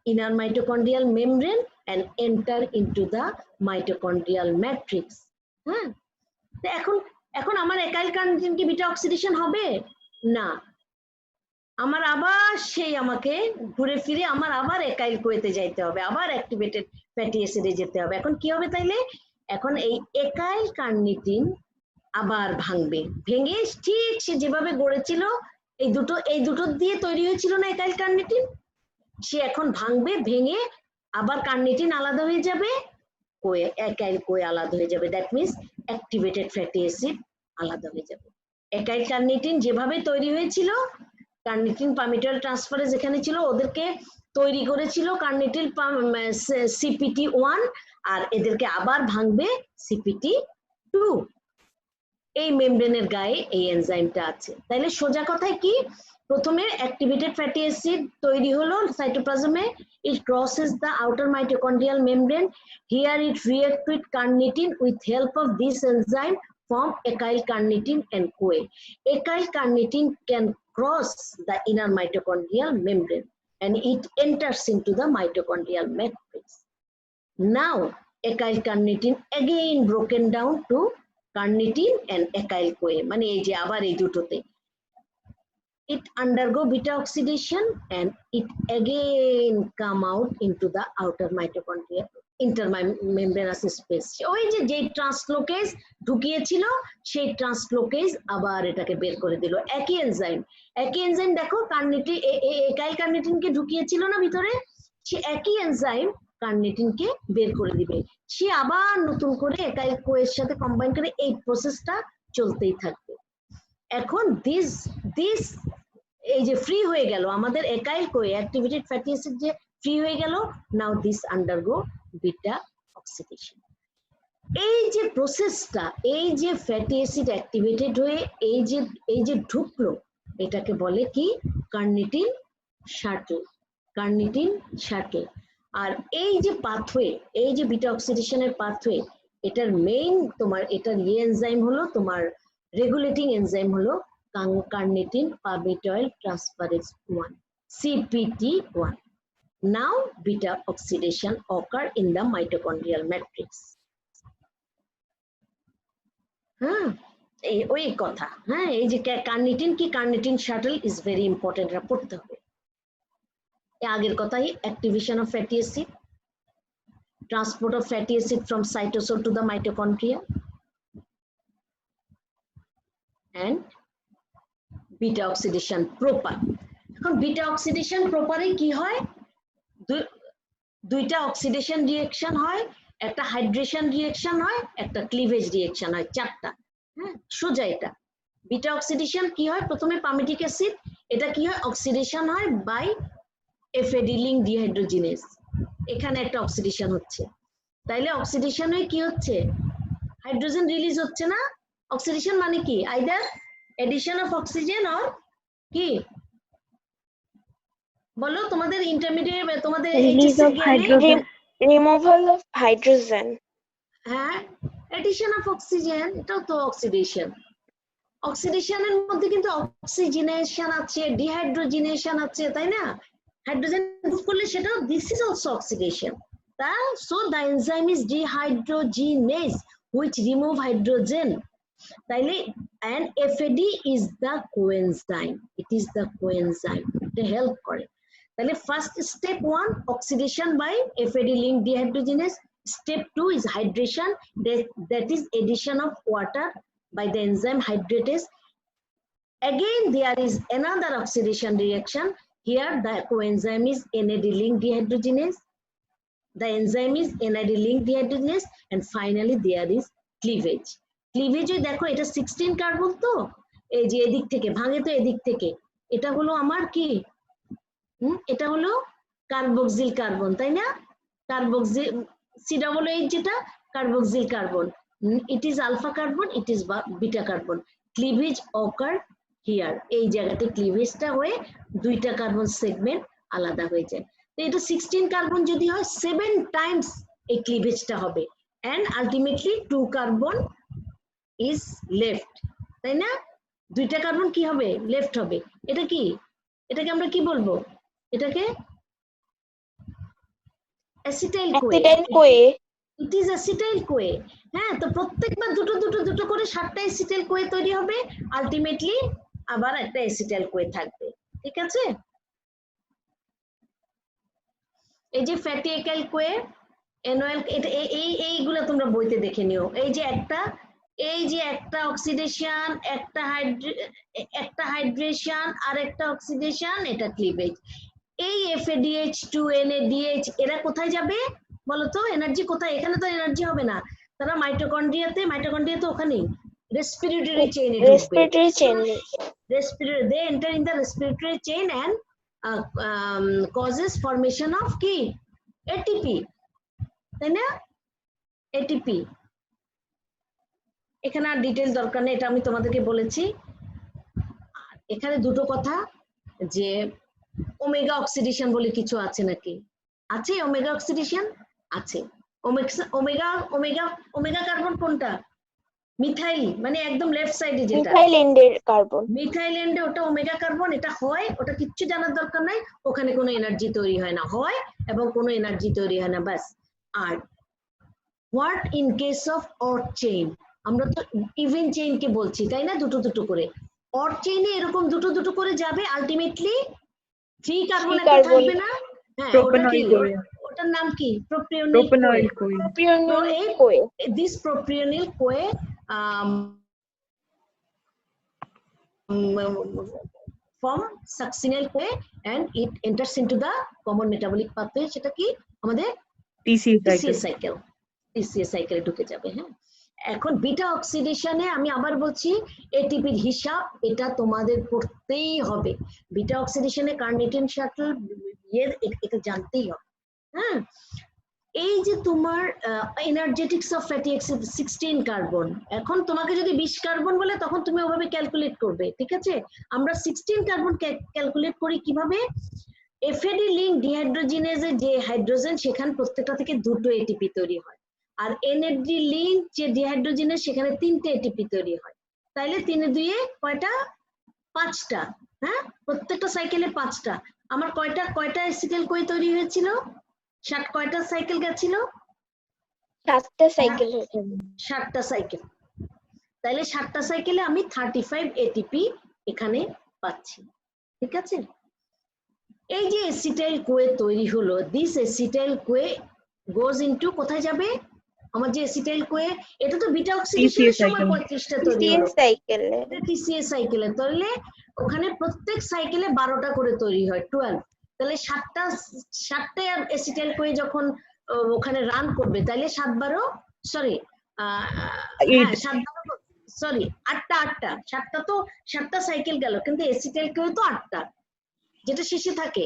inner mitochondrial membrane and enter into the mitochondrial matrix. হ্যাঁ, তো এখন আমার একাইল কার্নিটিন কি বিটা অক্সিডেশন হবে না, আমার আবার সেই আমাকে ঘুরে ফিরে আমার আবার একাইল কোয়েতে যাইতে হবে, আবার অ্যাক্টিভেটেড ফ্যাটি অ্যাসিডে যেতে হবে। এখন কি হবে তাইলে, এখন এই একাইল কার্নিটিন আবার ভাঙবে, ভেঙে ঠিক সে যেভাবে গড়েছিল, এই দুটো দিয়ে তৈরি হয়েছিল না একাইল কার্নিটিন, সে এখন ভাঙবে, ভেঙে আবার কার্নিটিন আলাদা হয়ে যাবে, কোয়ে একাইল কোয়ে আলাদা হয়ে যাবে। That means activated fatty acid আলাদা হয়ে যাবে। একাইল কার্নিটিন যেভাবে তৈরি হয়েছিল, কার্নিটিন পামিটয়েল ট্রান্সফারেজ এখানে ছিল, ওদেরকে তৈরি করেছিল কার্নিটিন CPT1, আর এদেরকে আবার ভাঙবে CPT2। এই মেমব্রেনের গায়ে এই এনজাইমটা আছে। তাইলে সোজা কথায় কি, প্রথমে অ্যাক্টিভেটেড ফ্যাটি অ্যাসিড তৈরি হলো সাইটোপ্লাজমে, it crosses the outer mitochondrial membrane, here it react with carnitine with help of this enzyme form acyl carnitin and CoA. Acyl carnitin can cross the inner mitochondrial membrane and it enters into the mitochondrial matrix. Now, acyl carnitin again broken down to carnitin and acyl CoA. মানে এই যে আবার এই দুটোতে it undergo beta oxidation and it again come out into the outer mitochondria intermembranous space. ওই যে ট্রান্সলোকেজ ঢুকিয়েছিল, সেই ট্রান্সলোকেজ আবার এটাকে বের করে দিল। একই এনজাইম দেখো, কার্নিটিন একাইল কার্নিটিনকে ঢুকিয়েছিল না ভিতরে, সে একই এনজাইম কার্নিটিনকে বের করে দিবে। সে আবার নতুন করে একাইল কোয়ের সাথে কম্বাইন করে এই প্রসেসটা চলতেই থাকবে। এখন দিস এই যে ফ্রি হয়ে গেল আমাদের একাইল কোয়ে, অ্যাক্টিভেটেড ফ্যাটি অ্যাসিড যে ফ্রি হয়ে গেল, নাও দিস আন্ডারগো বিটা অক্সিডেশন। এই যে প্রসেসটা, এই যে ফ্যাটি অ্যাসিড অ্যাক্টিভেটেড হয়ে এই যে ঢুকলো, এটাকে বলে কি, কার্নিটিন শাটল। আর এই যে পাথওয়ে, এই যে বিটা অক্সিডেশনের পাথওয়ে, এটার মেইন তোমার এটার এনজাইম হলো তোমার রেগুলেটিং এনজাইম হলো carnitin palmitoyl transferase 1, CPT1. Now beta oxidation occur in the mitochondrial matrix. হ্যাঁ, ওই কথা। হ্যাঁ, এই যে কার্নিটিন কি, carnitine shuttle is very important, এটা পড়তে হবে। আগের কথাই, activation of fatty acid, transport of fatty acid from cytosol to the mitochondria, and beta oxidation proper. এখন বিটা অক্সিডেশন প্রপারে কি হয়, দুইটা অক্সিডেশন রিঅ্যাকশন হয়, একটা হাইড্রেশন রিঅ্যাকশন হয়, একটা ক্লিভেজ রিঅ্যাকশন হয়, চারটা। হ্যাঁ, সোজা এটা বিটা অক্সিডেশন কি হয়, প্রথমে পামিটিক অ্যাসিড, এটা কি হয়, অক্সিডেশন হয় বাই এফেডিলিং ডিহাইড্রোজিনেজ, এখানে একটা অক্সিডেশন হচ্ছে। তাইলে অক্সিডেশন হয়ে কি হচ্ছে, হাইড্রোজেন রিলিজ হচ্ছে না। অক্সিডেশন মানে কি, either edition of oxygen or কি, বলো তোমাদের ইন্টারমিডিয়েট, তোমাদের Release of hydrogen. Removal of hydrogen. হ্যাঁ, এডিশন অফ অক্সিজেন, এটাও তো অক্সিডেশন। অক্সিডেশনের মধ্যে কিন্তু অক্সিজেনেশন আছে, ডিহাইড্রোজেনেশন আছে, তাই না? হাইড্রোজেন মুভ করলে সেটা this is also oxidation. So the enzyme is dehydrogenase which remove hydrogen. তাইলে and FAD is the coenzyme. It is the coenzyme. It help করে। তাহলে first step 1 oxidation by FAD linked dehydrogenase. Step 2 is hydration, that is addition of water by the enzyme hydratase. Again there is another oxidation reaction. Here the coenzyme is NAD linked dehydrogenase. The enzyme is NAD linked dehydrogenase, and finally there is cleavage. Cleavage দেখো এটা 16 carbon, তো এই যে এদিক থেকে ভাঙে তো এদিক থেকে, এটা হলো আমার কি এটা হলো কার্বক্সিল কার্বন, তাই না? কার্বক্সিল COOH যেটা carboxyl carbon, it is alpha carbon, it is beta carbon. Cleavage occur here, এই জায়গাতে ক্লিভেজটা হয়ে দুইটা কার্বন সেগমেন্ট আলাদা হয়ে যায়। তো এটা 16 কার্বন যদি হয় 7 টাইমস এই ক্লিভেজটা হবে, and ultimately 2 carbon is left, তাই না? দুইটা কার্বন কি হবে? লেফট হবে। এটা কি? এটাকে আমরা কি বলবো? এটাকে acetyl CoA. It is acetyl CoA. হ্যাঁ, তো প্রত্যেকবার দুটো দুটো দুটো করে 7টা অ্যাসিটাইল কোয়ে তৈরি হবে, আলটিমেটলি আবার একটা অ্যাসিটাইল কোয়ে থাকবে। ঠিক আছে? এই যে ফ্যাটি অ্যালকাইল কোয়ে, এনওএল, এটা এইগুলো তোমরা বইতে দেখে নিও। এই যে একটা অক্সিডেশন, একটা হাইড্রেশন আর একটা অক্সিডেশন, এটা ক্লিভেজ। এই FADH2 NADH এরা কোথায় যাবে বলো তো? এনার্জি কোথায়? এখানে তো এনার্জি হবে না, তারা মাইটোকন্ড্রিয়াতে ওখানেই respiratory চেইনে they enter in the respiratory chain and causes formation of কি ATP, তাই না? ATP। এখানে আর ডিটেইল দরকার নেই, এটা আমি তোমাদেরকে বলেছি। আর এখানে দুটো কথা, যে ওমেগা অক্সিডেশন বলে কিছু আছে নাকি? আছে ওমেগা অক্সিডেশন আছে। ওমেগা কার্বন কোনটা? মিথাইল, মানে একদম লেফট সাইডে যেটা মিথাইল এন্ডের কার্বন, মিথাইল এন্ডে ওটা ওমেগা কার্বন। এটা হয়, ওটা কিচ্ছু জানার দরকার নাই, ওখানে কোনো এনার্জি তৈরি হয় না, হয় এবং কোনো এনার্জি তৈরি হয় না, ব্যাস। আর what in case of odd chain? আমরা তো ইভেন চেইন কে বলছি, তাই না? দুটো দুটো করে। অড চেইনে এরকম দুটো দুটো করে যাবে, আলটিমেটলি 3 কার্বন একটা থাকবে না? হ্যাঁ, ওটা কি? ওটার নাম কি? প্রোপিওনিল Koi. This propionyl CoA form succinyl CoA and it enters into the common metabolic pathway, সেটা কি আমাদের TCA সাইকেলে ঢুকে যাবে। হ্যাঁ, এখন বিটা অক্সিডেশনে আমি আবার বলছি, এটিপির হিসাব এটা তোমাদের পড়তেই হবে। বিটা অক্সিডেশনে কার্নিটিন শাটল এটা জানতেই হবে। হ্যাঁ, এই যে তোমার এনার্জেটিক্স অফ ফ্যাটি অ্যাসিড 16 কার্বন, এখন তোমাকে যদি 20 কার্বন বলে তখন তুমি ওভাবে ক্যালকুলেট করবে, ঠিক আছে? আমরা 16 কার্বন ক্যালকুলেট করি কিভাবে? FAD লিঙ্ক ডিহাইড্রোজেনেজে যে হাইড্রোজেন, সেখানে প্রত্যেকটা থেকে দুটো এটিপি তৈরি হয়, আর NAD লিঙ্ক যে ডিহাইড্রোজেনেজ, সেখানে 3টে এটিপি তৈরি হয়। তাইলে 3 এ 2 এ কয়টা? 5টা। হ্যাঁ, প্রত্যেকটা সাইকেলে 5টা। আমার কয়টা অ্যাসিটাইল কোয়ে তৈরি হয়েছিল? কয়টা সাইকেল গেছিল? 7টা সাইকেল। 7টা সাইকেল। তাইলে 7টা সাইকেলে আমি 35 এটিপি এখানে পাচ্ছি, ঠিক আছে? এই যে অ্যাসিটাইল কোয়ে তৈরি হলো, this acetyl CoA goes into কোথায় যাবে? আমার যে অ্যাসিটাইল কোয়ে, এটা তো বিটা অক্সিডেশনের সময় 35টা তৈরি হলো, এটা TCA সাইকেলে। তাহলে ওখানে প্রত্যেক সাইকেলে 12টা করে তৈরি হয়, 12। তাহলে 7টা অ্যাসিটাইল কোয়ে যখন ওখানে রান করবে, তাহলে 8টা 7টা সাইকেল গেল, কিন্তু অ্যাসিটাইল কোয়ে তো 8টা, যেটা শেষে থাকে।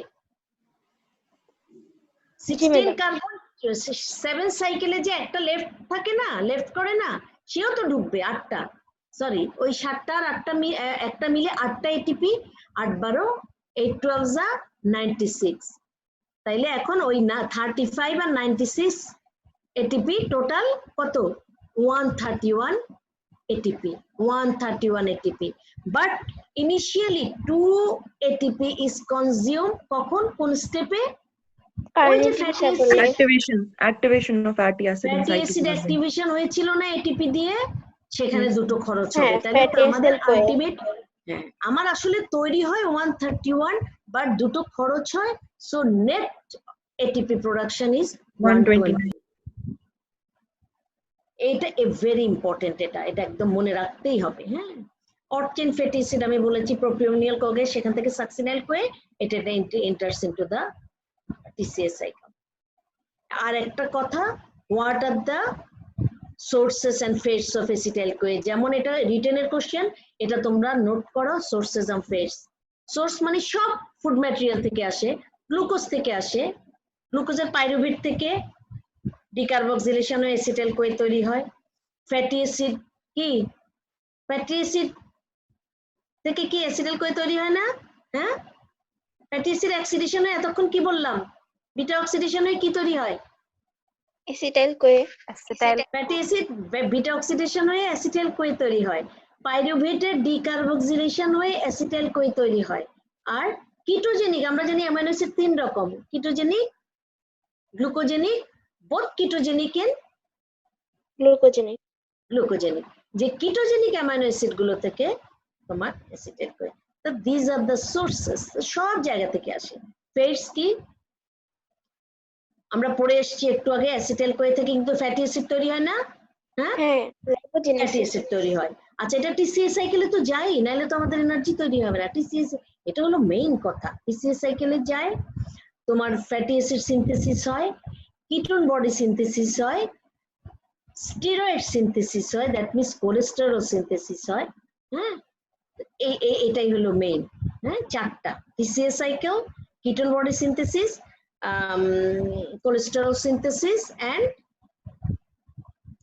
16 কার্বন 7 সাইকেলে যে একটা লেফট থাকে না, লেফট করে না, সেও তো ঢুকবে 8টা। সরি, ওই 7টা আর 8টা একটা মিলে 8টা এটিপি, 8 12 8 12 যা 96। তাইলে এখন ওই 35 আর 96 এটিপি টোটাল কত? 131 ATP, 131 ATP. But initially 2 ATP is consumed কখন কোন স্টেপে? ওই যে Carnitine fatty cycle acid activation of fatty acid in fatty acid cytoplasm. activation হয়েছিল না ATP দিয়ে, সেখানে দুটো খরচ হবে। হ্যাঁ, তাহলে fatty আমাদের acid করে। আলটিমেট আমার আসলে তৈরি হয় 131 বাট দুটো খরচ হয়, so net ATP production is 120। এটা ভেরি ইম্পর্টেন্ট, এটা একদম মনে রাখতেই হবে। হ্যাঁ, অরচেন ফ্যাটি অ্যাসিড আমি বলেছি প্রোপিওনিয়াল কোগে, সেখান থেকে সাকসিনাইল কোয়ে এটা enters into the TCA cycle. আর একটা কথা, what are the sources and fates of acetyl CoA, যেমন এটা রিটেনের কোশ্চেন, এটা তোমরা নোট করো। সোর্সেস এন্ড ফেটস, সোর্স মানে সব ফুড ম্যাটেরিয়াল থেকে আসে, গ্লুকোজ থেকে আসে, গ্লুকোজের পাইরুভেট থেকে ডিকার্বক্সিলেশন হয়ে অ্যাসিটাইল কোয়ে তৈরি হয়। ফ্যাটি অ্যাসিড কি, ফ্যাটি অ্যাসিড থেকে কি অ্যাসিটাইল কোয়ে তৈরি হয় না? হ্যাঁ, ফ্যাটি অ্যাসিড অক্সিডেশন হয়ে, এতক্ষণ কি বললাম, বিটা অক্সিডেশন হয়ে কি তৈরি হয়? acetyl CoA fatty acid beta oxidation হয়ে অ্যাসিটাইল কোয়ে তৈরি হয়। পাইরুভেটের ডিকার্বক্সিলেশন হয়ে অ্যাসিটাইল কোয়ে তৈরি হয়। আর কিটোজেনিক, আমরা জানি অ্যামাইনো অ্যাসিড 3 রকম, ketogenic, glucogenic, both ketogenic and glucogenic glucogenic. যে কিটোজেনিক অ্যামাইনো অ্যাসিড গুলো থেকে তোমার অ্যাসিটাইল কোয়ে, তো দিস আর দ্য সোর্সেস, সব জায়গা থেকে আসে। ফেটস কি আমরা পড়ে এসেছি একটু আগে, অ্যাসিটাইল কোয়ে থেকে কিন্তু ফ্যাটি অ্যাসিড তৈরি হয় না? হ্যাঁ, হ্যাঁ ফ্যাটি lipogenesis অ্যাসিড তৈরি হয়। আচ্ছা, এটা TCA সাইকেলে তো যাই, নাহলে তো আমাদের এনার্জি তৈরি হবে না। TCA, এটা হলো মেইন কথা, TCA সাইকেলে যায়, তোমার ফ্যাটি অ্যাসিড সিনথেসিস হয়, কিটোন বডি সিনথেসিস হয়, স্টেরয়েড সিনথেসিস হয়, দ্যাট মিন্স কোলেস্টেরল সিনথেসিস হয়। হ্যাঁ, এটাই হলো মেইন। হ্যাঁ, চারটা, TCA cycle, ketone body synthesis, cholesterol synthesis and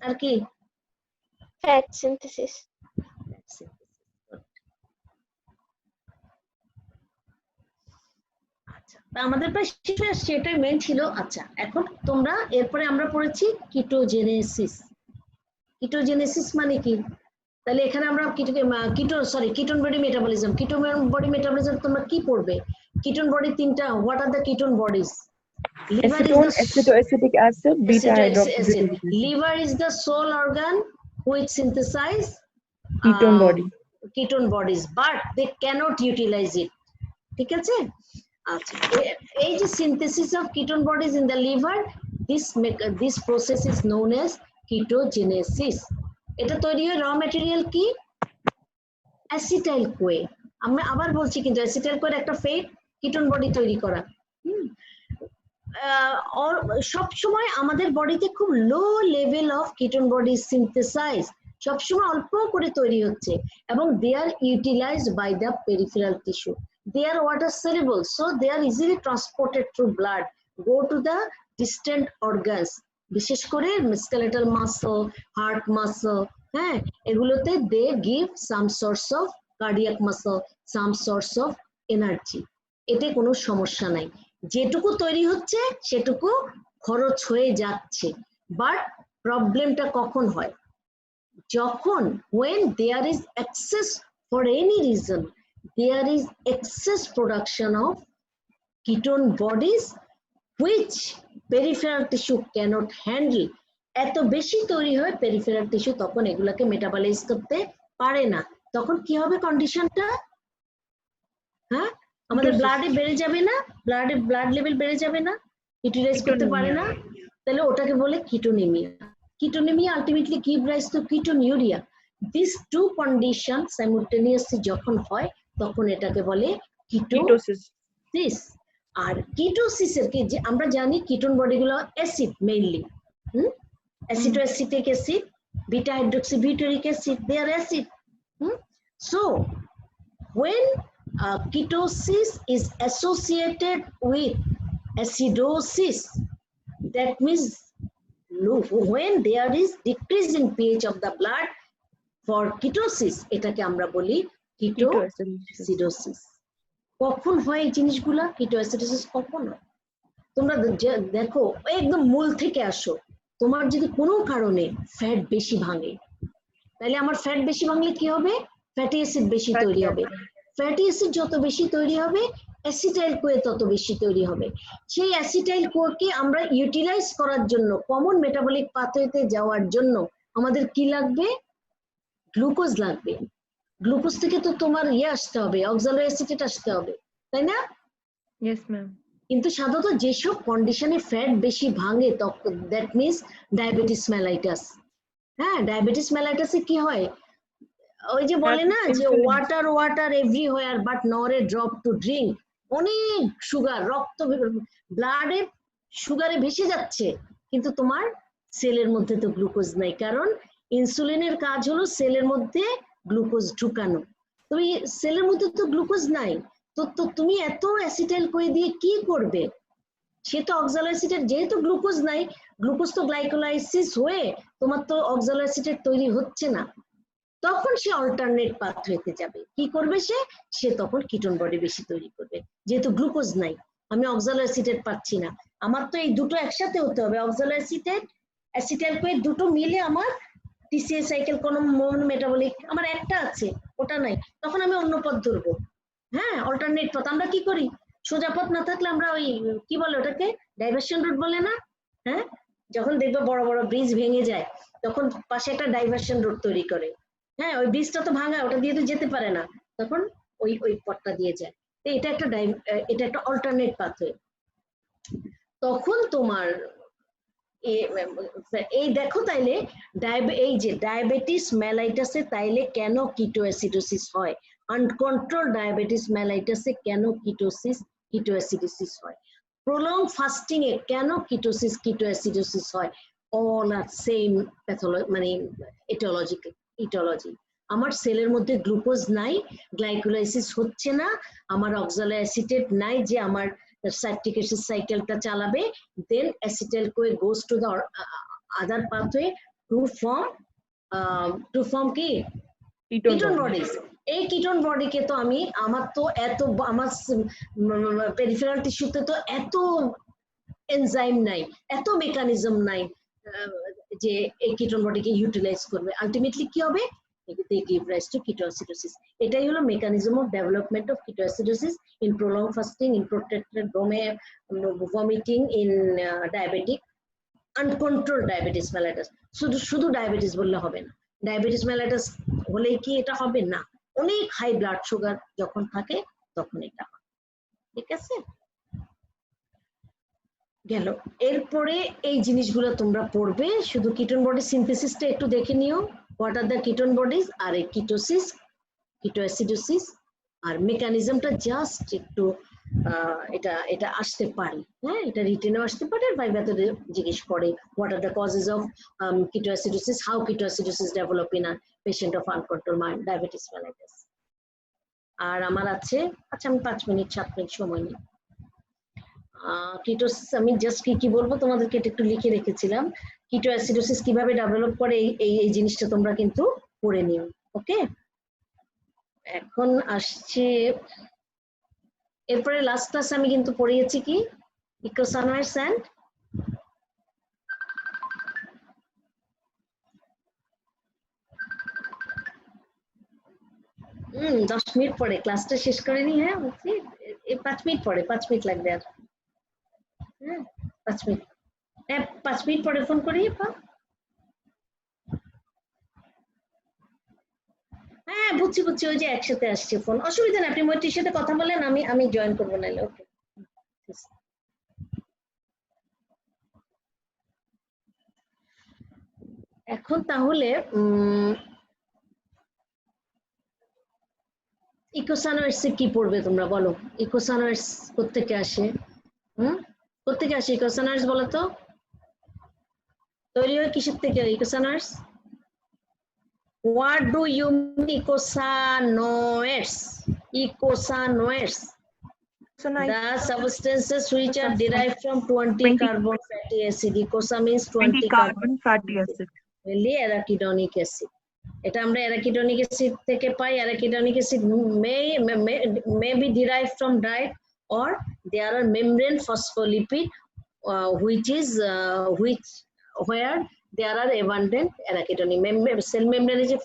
আর কি fat synthesis আচ্ছা, আমাদের প্রায় শেষ হয়ে আসছে, এটাই মেইন ছিল। আচ্ছা, এখন তোমরা এরপরে আমরা পড়েছি কিটোজেনেসিস। কিটোজেনেসিস মানে কি? তাহলে এখানে আমরা ketone body metabolism, ketone body metabolism তোমরা কি পড়বে? কিটোন বডি তিনটা, what are the ketone bodies? Acetone, acetoacetic acid, beta hydroxyacid acid. Liver is the sole organ which synthesize Ketone body. ketone bodies, but they cannot utilize it. ঠিক আছে? আচ্ছা, এই যে synthesis of ketone bodies in the liver, this process is known as ketogenesis. এটা তৈরি হয় র material কি? Acetyl CoA. আমি আবার বলছি, কিন্তু অ্যাসিটাইল কোয়ের একটা ফেট কিটোন বডি তৈরি করা। সব সময় আমাদের বডিতে খুব low level of ketone body synthesize, সবসময় অল্প করে তৈরি হচ্ছে, এবং they are utilized by the peripheral tissue. They are water soluble, so they are easily transported through blood, go to the distant organs, বিশেষ করে স্কেলেটাল মাসল, হার্ট মাসল। হ্যাঁ, এগুলোতে they give some source of cardiac muscle, some source of energy. এতে কোনো সমস্যা নাই, যেটুকু তৈরি হচ্ছে সেটুকু খরচ হয়ে যাচ্ছে। বাট প্রবলেমটা কখন হয়? যখন when there is excess, for any reason there is excess production of ketone bodies which peripheral tissue cannot handle. এত বেশি তৈরি হয় পেরিফেরাল টিস্যু, তখন এগুলাকে মেটাবলাইজ করতে পারে না। তখন কি হবে কন্ডিশনটা? হ্যাঁ, আমাদের ব্লাডে বেড়ে যাবে না, ব্লাড লেভেল বেড়ে যাবে না, ইউটিলাইজ করতে পারে না, তাহলে ওটাকে বলে ketonemia. Ketonemia ultimately give rise to ketonuria. This two condition simultaneously যখন হয়, তখন এটাকে বলে Ketosis. কিটোসিস। আর কিটোসিসের কি, যে আমরা জানি কিটোন বডিগুলো acid mainly, acetoacetic acid, beta hydroxybutyric acid, they are acid. So when ketosis is associated with acidosis, that means when there is decrease in pH of the blood for ketosis, এটাকে আমরা বলি ketoacidosis. কখন হয় এই জিনিসগুলা? Ketoacidosis কখন হয়? তোমরা দেখো, একদম মূল থেকে আসো। তোমার যদি কোনো কারণে ফ্যাট বেশি ভাঙে, তাহলে আমার ফ্যাট বেশি ভাঙলে কি হবে? ফ্যাটি অ্যাসিড বেশি Fatty তৈরি হবে। ফ্যাটি অ্যাসিড যত বেশি তৈরি হবে, অ্যাসিটাইল কোয়ে তত বেশি তৈরি হবে। সেই অ্যাসিটাইল কোকে আমরা ইউটিলাইজ করার জন্য, কমন মেটাবলিক পাথওয়েতে যাওয়ার জন্য আমাদের কি লাগবে? গ্লুকোজ লাগবে। গ্লুকোজ থেকে তো তোমার আসতে হবে, অক্সালো অ্যাসিটেট আসতে হবে, তাই না? Yes, ma'am. কিন্তু সাধারণত যেসব কন্ডিশনে ফ্যাট বেশি ভাঙে তখন দ্যাট মিনস ডায়াবেটিস মেলাইটাস। হ্যাঁ, ডায়াবেটিস মেলাইটাসে কি হয়? ওই যে বলে না যে water water everywhere but not a drop to drink. অনেক সুগার, রক্ত ব্লাডে সুগারে ভেসে যাচ্ছে, কিন্তু তোমার সেলের মধ্যে তো গ্লুকোজ নাই, কারণ ইনসুলিনের কাজ হলো সেলের মধ্যে গ্লুকোজ ঢুকানো। তুমি সেলের মধ্যে তো গ্লুকোজ নাই, তো তুমি এত অ্যাসিটাইল কোয়ে দিয়ে কি করবে? সে তো অক্সালো অ্যাসিটেট, যেহেতু গ্লুকোজ নাই, গ্লুকোজ তো গ্লাইকোলাইসিস হয়ে তোমার তো অক্সালো অ্যাসিটেট তৈরি হচ্ছে না, তখন সে অল্টারনেট পাথওয়েতে যাবে। কি করবে সে? সে তখন কিটোন বডি বেশি তৈরি করবে, যেহেতু গ্লুকোজ নাই, আমি অক্সালো অ্যাসিটেট পাচ্ছি না, আমার তো এই দুটো একসাথে হতে হবে, অক্সালো অ্যাসিটেট অ্যাসিটাইল কোয়ে দুটো মিলে আমার টিসিএ সাইকেল কোন মেটাবলিক আমার একটা আছে, ওটা নাই, তখন আমি অন্য পথ ধরবো। হ্যাঁ, অল্টারনেট পথ। আমরা কি করি? সোজা পথ না থাকলে আমরা ওই কি বলে ওটাকে, ডাইভার্সন রুট বলে না? হ্যাঁ, যখন দেখবে বড় বড় ব্রিজ ভেঙে যায় তখন পাশে একটা ডাইভার্সন রুট তৈরি করে। হ্যাঁ, ওই ব্রিজটা তো ভাঙা, ওটা দিয়ে তো যেতে পারে না, তখন ওই পথটা দিয়ে যায়। তো এটা একটা অল্টারনেট পাথওয়ে। তখন তোমার এই দেখো তাইলে এই যে ডায়াবেটিস মেলাইটাসে তাইলে কেন কিটোঅ্যাসিডোসিস হয়, আনকন্ট্রোল ডায়াবেটিস মেলাইটাসে কেন কিটোঅ্যাসিডোসিস হয়, প্রলং ফাস্টিং এ কেন কিটোঅ্যাসিডোসিস হয়, অল আর সেম প্যাথোলজি, মানে ইটিওলজি। আমার সেলের মধ্যে গ্লুকোজ নাই, গ্লাইকোলাইসিস হচ্ছে না, আমার অক্সালো অ্যাসিটেট নাই যে আমার সাইট্রিক অ্যাসিড সাইকেলটা চালাবে, then acetyl CoA goes to the other pathway to form কি ketone bodies। এই কিটোন বডিকে তো আমার তো আমার পেরিফেরাল টিস্যুতে তো এত এনজাইম নাই, এত মেকানিজম নাই যে এই কিটোন বডিকে ইউটিলাইজ করবে। আলটিমেটলি কি হবে? they give rise to ketoacidosis. এটাই হলো mechanism of development of ketoacidosis in prolonged fasting, in protracted vomiting, in diabetic uncontrolled diabetes mellitus। শুধু ডায়াবেটিস বললে হবে না, ডায়াবেটিস মেলাইটাস হলেই কি এটা হবে? না, অনেক হাই ব্লাড সুগার যখন থাকে তখন এটা হয়। ঠিক আছে, গেল। এরপরে এই জিনিসগুলো তোমরা পড়বে, শুধু কিটোন বডি সিনথেসিসটা একটু দেখে নিও, what are the ketone bodies, আর এই কিটোসিস, কিটোঅ্যাসিডোসিস, আর মেকানিজমটা জাস্ট একটু এটা আসতে পারে। হ্যাঁ, এটা রিটেনেও আসতে পারে, ভাইভাতে জিজ্ঞেস করে what are the causes of ketoacidosis, how ketoacidosis develop in a patient of uncontrolled diabetes mellitus। আর আমার আছে, আচ্ছা আমি 5 মিনিট 7 মিনিট সময় নিই। কিটোসিস আমি জাস্ট কি বলবো তোমাদেরকে এটা একটু লিখে রেখেছিলাম, কিটোঅ্যাসিডোসিস কিভাবে ডেভেলপ করে এই জিনিসটা তোমরা কিন্তু পড়ে নিও। ওকে, এখন আসছে এরপরে লাস্ট ক্লাস আমি কিন্তু পড়িয়েছি কি ইকোসানোয়েটস এন্ড 10 মিনিট পরে ক্লাসটা শেষ করে নি। হ্যাঁ, বলছি 5 মিনিট পরে, 5 মিনিট লাগবে আর। হ্যাঁ, 5 মিনিট, 5 মিনিট পরে ফোন করি। হ্যাঁ, বুঝছি, ওই যে একসাথে আসছে ফোন, অসুবিধা নেই, আপনি মৈত্রীর সাথে কথা বলেন, আমি জয়েন করবো নাহলে। ওকে, এখন তাহলে ইকোসানোয়েটস কি পড়বে তোমরা বলো? ইকোসানোয়েটস কোত্থেকে আসে? কোত্থেকে আসে ইকোসানোয়েটস বলো তো? তৈরি হয় কিসের থেকে ইকোসানোয়েটস? What do you mean icosanoids? Icosanoids, the substances which are derived from 20 carbon fatty acid. Icosa means 20 carbon fatty acid, mainly arachidonic acid. এটা আমরা arachidonic acid থেকে পাই। arachidonic acid may be derived from diet, or there are membrane phospholipid which where there are abundant arachidonic cell মেমব্রেনে যে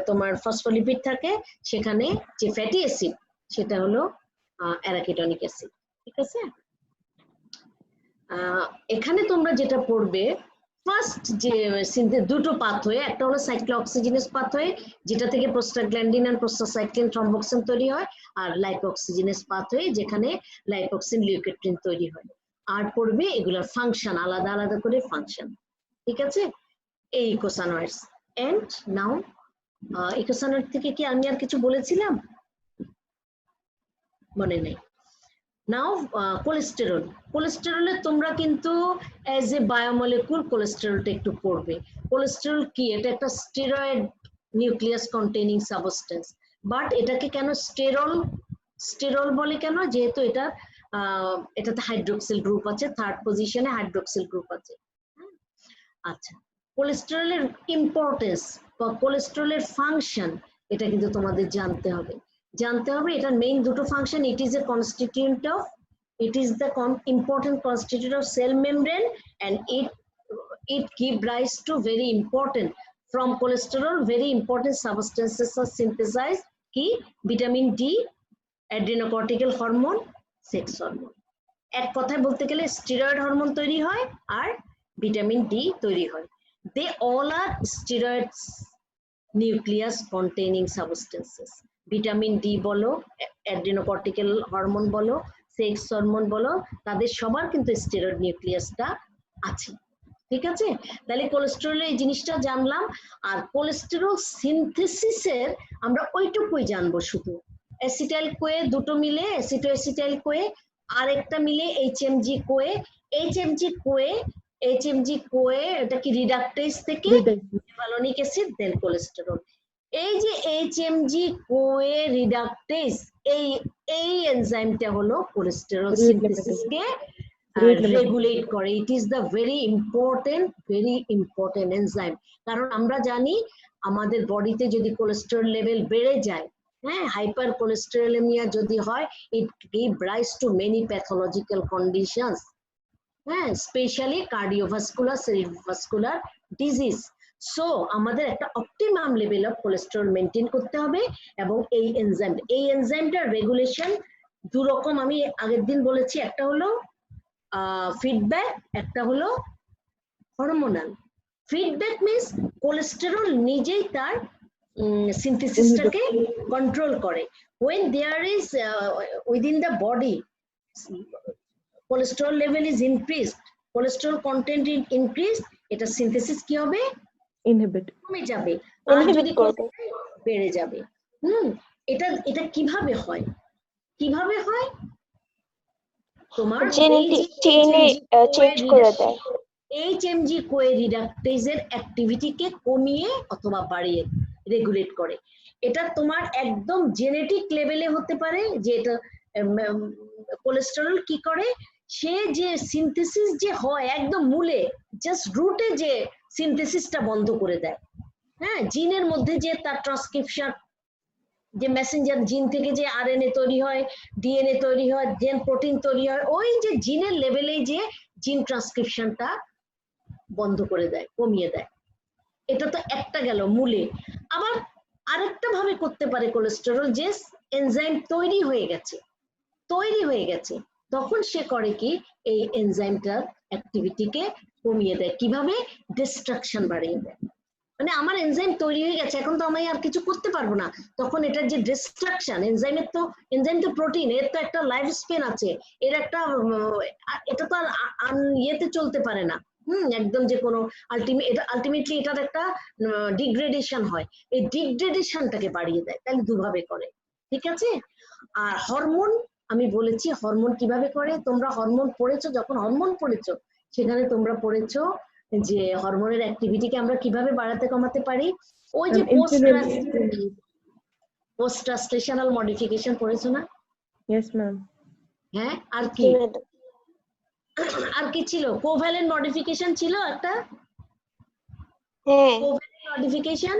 তোমার phospholipid থাকে সেখানে যে fatty acid সেটা হলো অ্যারাকিডনিক অ্যাসিড। ঠিক আছে, এখানে তোমরা যেটা পড়বে ফার্স্ট যে দুটো পাথওয়ে, একটা হলো সাইক্লোঅক্সিজেনাস পাথওয়ে যেটা থেকে প্রোস্টাগ্ল্যান্ডিন এন্ড প্রোস্টাসাইক্লিন থ্রম্বোক্সিন তৈরি হয়, আর লাইপোঅক্সিজেনাস পাথওয়ে যেখানে লাইপোক্সিন লিউকোট্রিন তৈরি হয়। আর পড়বে এগুলোর ফাংশন, আলাদা আলাদা করে ফাংশন। ঠিক আছে, এই ইকোসানোয়েডস। এন্ড নাও ইকোসানোয়েড থেকে কি আমি আর কিছু বলেছিলাম? মনে নেই। নাও কোলেস্টেরল। কোলেস্টেরলে তোমরা কিন্তু অ্যাজ এ বায়োমলিকুল কোলেস্টেরলটা একটু পড়বে। কোলেস্টেরল কি? এটা একটা steroid nucleus containing substance, but এটাকে কেন স্টেরল বলে কেন? যেহেতু এটাতে হাইড্রোক্সিল গ্রুপ আছে, থার্ড পজিশনে হাইড্রোক্সিল গ্রুপ আছে। আচ্ছা, কোলেস্টেরলের ইম্পর্টেন্স বা কোলেস্টেরলের ফাংশন এটা কিন্তু তোমাদের জানতে হবে। এটার মেইন দুটো function. It is the important constituent of cell membrane, and it give rise to very important, from cholesterol very important substances are synthesized, কি? Vitamin D, adrenocortical hormone, sex hormone. এক কথায় বলতে গেলে স্টেরয়েড হরমোন তৈরি হয় আর vitamin D তৈরি হয়। They all are steroids nucleus containing substances. Vitamin D বলো, অ্যাড্রিনোকর্টিক্যাল হরমোন বলো, সেক্স হরমোন বলো, তাদের সবার কিন্তু স্টেরয়েড নিউক্লিয়াসটা আছে। ঠিক আছে, তাহলে কোলেস্টেরলের এই জিনিসটা জানলাম। আর কোলেস্টেরল সিনথেসিসের আমরা ওইটুকুই জানবো শুধু। অ্যাসিটাইল কোয়ে দুটো মিলে অ্যাসিটোঅ্যাসিটাইল কোয়ে, আরেকটা মিলে এইচএমজি কোয়ে। এইচএমজি কোয়ে এটা কি রিডাকটেজ থেকে মেলানিক অ্যাসিড দেন কোলেস্টেরল। এই যে এইচএমজি কোয়ে রিডাকটেজ, এই এনজাইমটা হলো কোলেস্টেরল সিনথেসিসকে রেগুলেট করে। ইট is the very important enzyme. কারণ আমরা জানি আমাদের বডিতে যদি কোলেস্টেরল লেভেল বেড়ে যায়, হ্যাঁ, হাইপার কোলেস্টেরোলেমিয়া যদি হয়, it give rise to many pathological conditions, হ্যাঁ, specially cardiovascular, cerebrovascular disease. So আমাদের একটা optimum level of cholesterol maintain করতে হবে। এবং এই এনজাইমটার রেগুলেশন দু রকম আমি আগের দিন বলেছি, একটা হলো ফিডব্যাক, একটা হলো হরমোনাল। ফিডব্যাক মিন্স কোলেস্টেরল নিজেই তার সিনথেসিসটাকে কন্ট্রোল করে। when there is within the body cholesterol level is increased, cholesterol content is increased, এটা সিনথেসিস কি হবে? ইনহিবিট কমে যাবে, আর যদি বেড়ে যাবে। এটা কিভাবে হয়? তোমার জেনেটিক চেইনে চেঞ্জ করে দেয়। এইচএমজি কোয়ে রিডাকটেজের অ্যাক্টিভিটিকে কমিয়ে অথবা বাড়িয়ে রেগুলেট করে। এটা তোমার একদম জেনেটিক লেভেলে হতে পারে, যে এটা কোলেস্টেরল কি করে, সে যে সিনথেসিস যে হয় একদম মূলে, জাস্ট রুটে যে সিনথেসিসটা বন্ধ করে দেয়। হ্যাঁ, জিনের মধ্যে যে তার ট্রান্সক্রিপশন, যে মেসেঞ্জার জিন থেকে যে আরএনএ তৈরি হয়, ডিএনএ তৈরি হয়, দেন প্রোটিন তৈরি হয়, ওই যে জিনের লেভেলে যে জিন ট্রান্সক্রিপশনটা বন্ধ করে দেয়, কমিয়ে দেয়। এটা তো একটা গেল মূলে। আবার আরেকটা ভাবে করতে পারে কোলেস্টেরল, যে এনজাইম তৈরি হয়ে গেছে, তখন সে করে কি, এই এনজাইমটার অ্যাক্টিভিটিকে কমিয়ে দেয়। কিভাবে? ডিস্ট্রাকশন বাড়িয়ে দেয়। মানে আমার এনজাইম তৈরি হয়ে গেছে, এখন তো আমি আর কিছু করতে পারবো না, তখন এটার যে ডিস্ট্রাকশন, এনজাইম তো প্রোটিন, এর তো একটা লাইফ স্পেন আছে, এর একটা এটা তো আর ইয়েতে চলতে পারে না। একদম যে কোনো আলটিমেটলি এটার একটা ডিগ্রেডেশন হয়, এই ডিগ্রেডেশনটাকে বাড়িয়ে দেয়। তাহলে দুভাবে করে। ঠিক আছে, আর হরমোন আমি বলেছি হরমোন কিভাবে করে। তোমরা হরমোন পড়েছো, যখন হরমোন পড়েছো সেখানে তোমরা পড়েছো যে হরমোনের অ্যাক্টিভিটিকে আমরা কিভাবে বাড়াতে কমাতে পারি। ওই যে পোস্ট ট্রান্সলেশনাল মডিফিকেশন পড়েছো না? Yes ma'am. হ্যাঁ, আর কি ছিল? কোভ্যালেন্ট মডিফিকেশন ছিল একটা। হ্যাঁ কোভ্যালেন্ট মডিফিকেশন,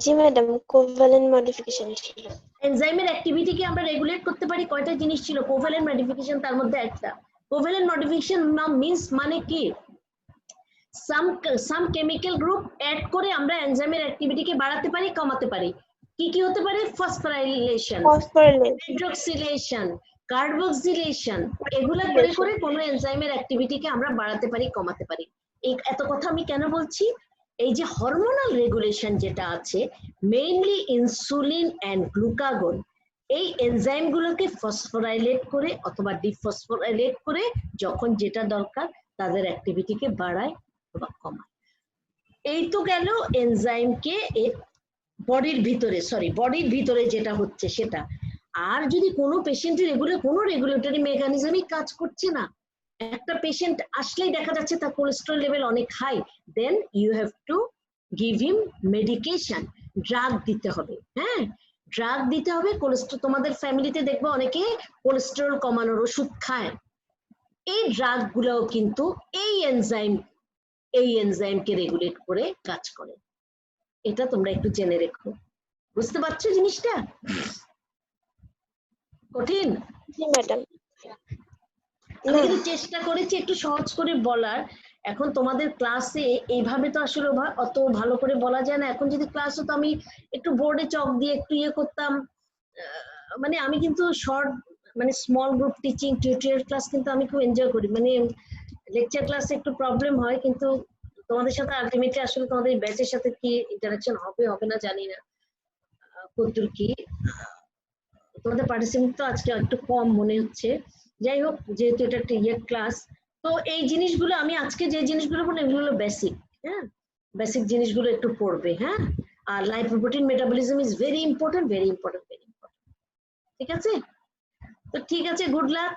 জি ম্যাডাম, কোভ্যালেন্ট মডিফিকেশন ছিল। এনজাইমের অ্যাক্টিভিটিকে আমরা রেগুলেট করতে পারি, কয়টা জিনিস ছিল? কোভ্যালেন্ট মডিফিকেশন তার মধ্যে একটা। কোভ্যালেন্ট মডিফিকেশন মিন্স মানে কি? সাম কেমিক্যাল গ্রুপ অ্যাড করে আমরা এনজাইমের অ্যাক্টিভিটিকে বাড়াতে পারি, কমাতে পারি। কি কি হতে পারে? ফসফোরাইলেশন, ফসফোরাইলেশন, হাইড্রোক্সিলেশন, কার্বক্সিলেশন, এগুলা করে করে কোনো এনজাইমের অ্যাক্টিভিটিকে আমরা বাড়াতে পারি, কমাতে পারি। এই এত কথা আমি কেন বলছি? এই যে হরমোনাল রেগুলেশন যেটা আছে, মেইনলি ইনসুলিন এন্ড গ্লুকাগন, এই এনজাইম গুলোকে ফসফোরাইলেট করে অথবা ডিফসফোরাইলেট করে যখন যেটা দরকার তাদের অ্যাক্টিভিটিকে বাড়ায় অথবা কমায়। এই তো গেল এনজাইমকে বডির ভিতরে যেটা হচ্ছে সেটা। আর যদি কোনো পেশেন্টের কোনো রেগুলেটরি মেকানিজমই কাজ করছে না, একটা পেশেন্ট আসলেই দেখা যাচ্ছে তার কোলেস্টেরল লেভেল অনেক high, then you have to give him medication, drug দিতে হবে। হ্যাঁ, ড্রাগ দিতে হবে। কোলেস্টেরল, তোমাদের ফ্যামিলিতে দেখবে অনেকে কোলেস্টেরল কমানোর ওষুধ খায়। এই ড্রাগ গুলোও কিন্তু এই এনজাইমকে রেগুলেট করে কাজ করে। এটা তোমরা একটু জেনে রেখো। বুঝতে পারছো জিনিসটা? কঠিন? জি ম্যাডাম। আমি কিন্তু চেষ্টা করেছি একটু সহজ করে বলার। এখন তোমাদের ক্লাসে এইভাবে তো আসলে অত ভালো করে বলা যায় না। এখন যদি ক্লাস হতো আমি একটু বোর্ডে চক দিয়ে একটু করতাম, মানে আমি কিন্তু small group teaching tutorial class কিন্তু আমি খুব এনজয় করি। মানে লেকচার ক্লাসে একটু প্রবলেম হয়, কিন্তু তোমাদের সাথে আলটিমেটলি আসলে তোমাদের ব্যাচের সাথে কি ইন্টারাকশন হবে না জানি না কতদূর কি। তোমাদের পার্টিসিপেন্ট তো আজকে একটু কম মনে হচ্ছে। যাই হোক, যেহেতু এটা একটা ক্লাস, তো এই জিনিসগুলো আমি আজকে যে জিনিসগুলো বলবো এগুলো হলো বেসিক। হ্যাঁ, বেসিক জিনিসগুলো একটু পড়বে। হ্যাঁ, আর lipoprotein metabolism is very important. ঠিক আছে? তো ঠিক আছে, গুড লাক।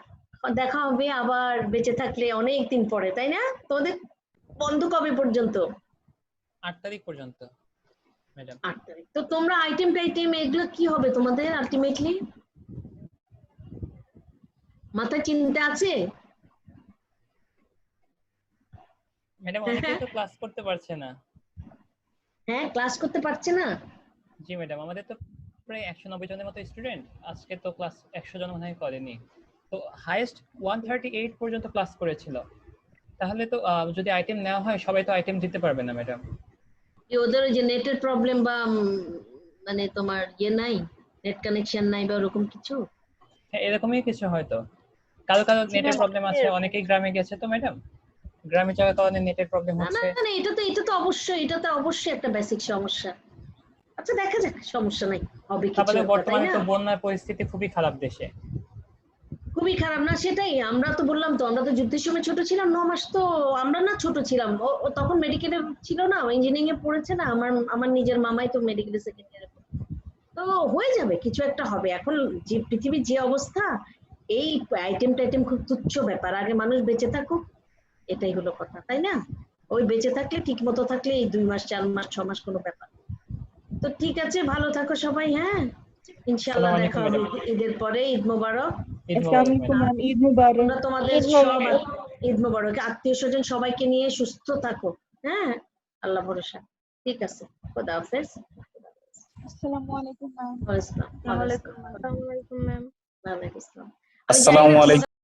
দেখা হবে আবার বেঁচে থাকলে অনেক দিন পরে, তাই না? তোমাদের বন্ধ কবে পর্যন্ত? 8 তারিখ পর্যন্ত ম্যাডাম। 8 তারিখ। তো তোমরা আইটেম এগুলো কি হবে তোমাদের আলটিমেটলি? মাথায় চিন্তা আছে? ম্যাডাম অনেকেই তো ক্লাস করতে পারছে না। হ্যাঁ, ক্লাস করতে পারছে না। জি ম্যাডাম, আমাদের তো প্রায় 190 জনের মতো স্টুডেন্ট, আজকে তো ক্লাস 100 জন মনে হয় করেনি। তো হাইয়েস্ট 138 পর্যন্ত ক্লাস করেছিল। তাহলে তো যদি আইটেম নেওয়া হয় সবাই তো আইটেম দিতে পারবে না ম্যাডাম। ওদের ওই যে নেটের প্রবলেম বা মানে তোমার নাই, নেট কানেকশন নাই বা ওরকম কিছু? হ্যাঁ, এরকমই কিছু হয়তো। কারো নেটের প্রবলেম আছে, অনেকেই গ্রামে গেছে তো ম্যাডাম, গ্রামে যাওয়ার কারণে নেটের প্রবলেম হচ্ছে। না, এটা তো অবশ্যই একটা বেসিক সমস্যা। আচ্ছা, দেখা যাক, সমস্যা নাই, হবে কিছু। তারপরে বর্তমানে তো বন্যার পরিস্থিতি খুবই খারাপ দেশে। খুবই খারাপ না? সেটাই আমরা তো বললাম তো, আমরা তো যুদ্ধের সময় ছোট ছিলাম, 9 মাস তো আমরা না ছোট ছিলাম। ও তখন মেডিকেলে ছিল না, ইঞ্জিনিয়ারিং এ পড়েছে না। আমার নিজের মামাই তো মেডিকেলে সেকেন্ড ইয়ারে। তো হয়ে যাবে, কিছু একটা হবে। এখন যে পৃথিবীর যে অবস্থা, এই আইটেম খুব তুচ্ছ ব্যাপার। আগে মানুষ বেঁচে থাকুক, এটাই হলো কথা, তাই না? ওই বেঁচে থাকলে, ঠিক মতো থাকলে এই 2 মাস 4 মাস 6 মাস কোনো ব্যাপার। তো ঠিক আছে, ভালো থাকো সবাই। হ্যাঁ, ইনশাআল্লাহ দেখা হবে ঈদের পরে। ঈদ মোবারক। আসসালামু আলাইকুম ম্যাম, ঈদ মুবারক। তোমরা তোমাদের ঈদ মোবারক। আত্মীয় স্বজন সবাইকে নিয়ে সুস্থ থাকো। হ্যাঁ, আল্লাহ ভরসা। ঠিক আছে, খোদা হাফেজ। আসসালামু আলাইকুম ম্যাম। ওয়ালাইকুম আসসালাম। আসসালামু আলাইকুম ম্যাম। ওয়ালাইকুম আসসালাম। আসসালামু আলাইকুম।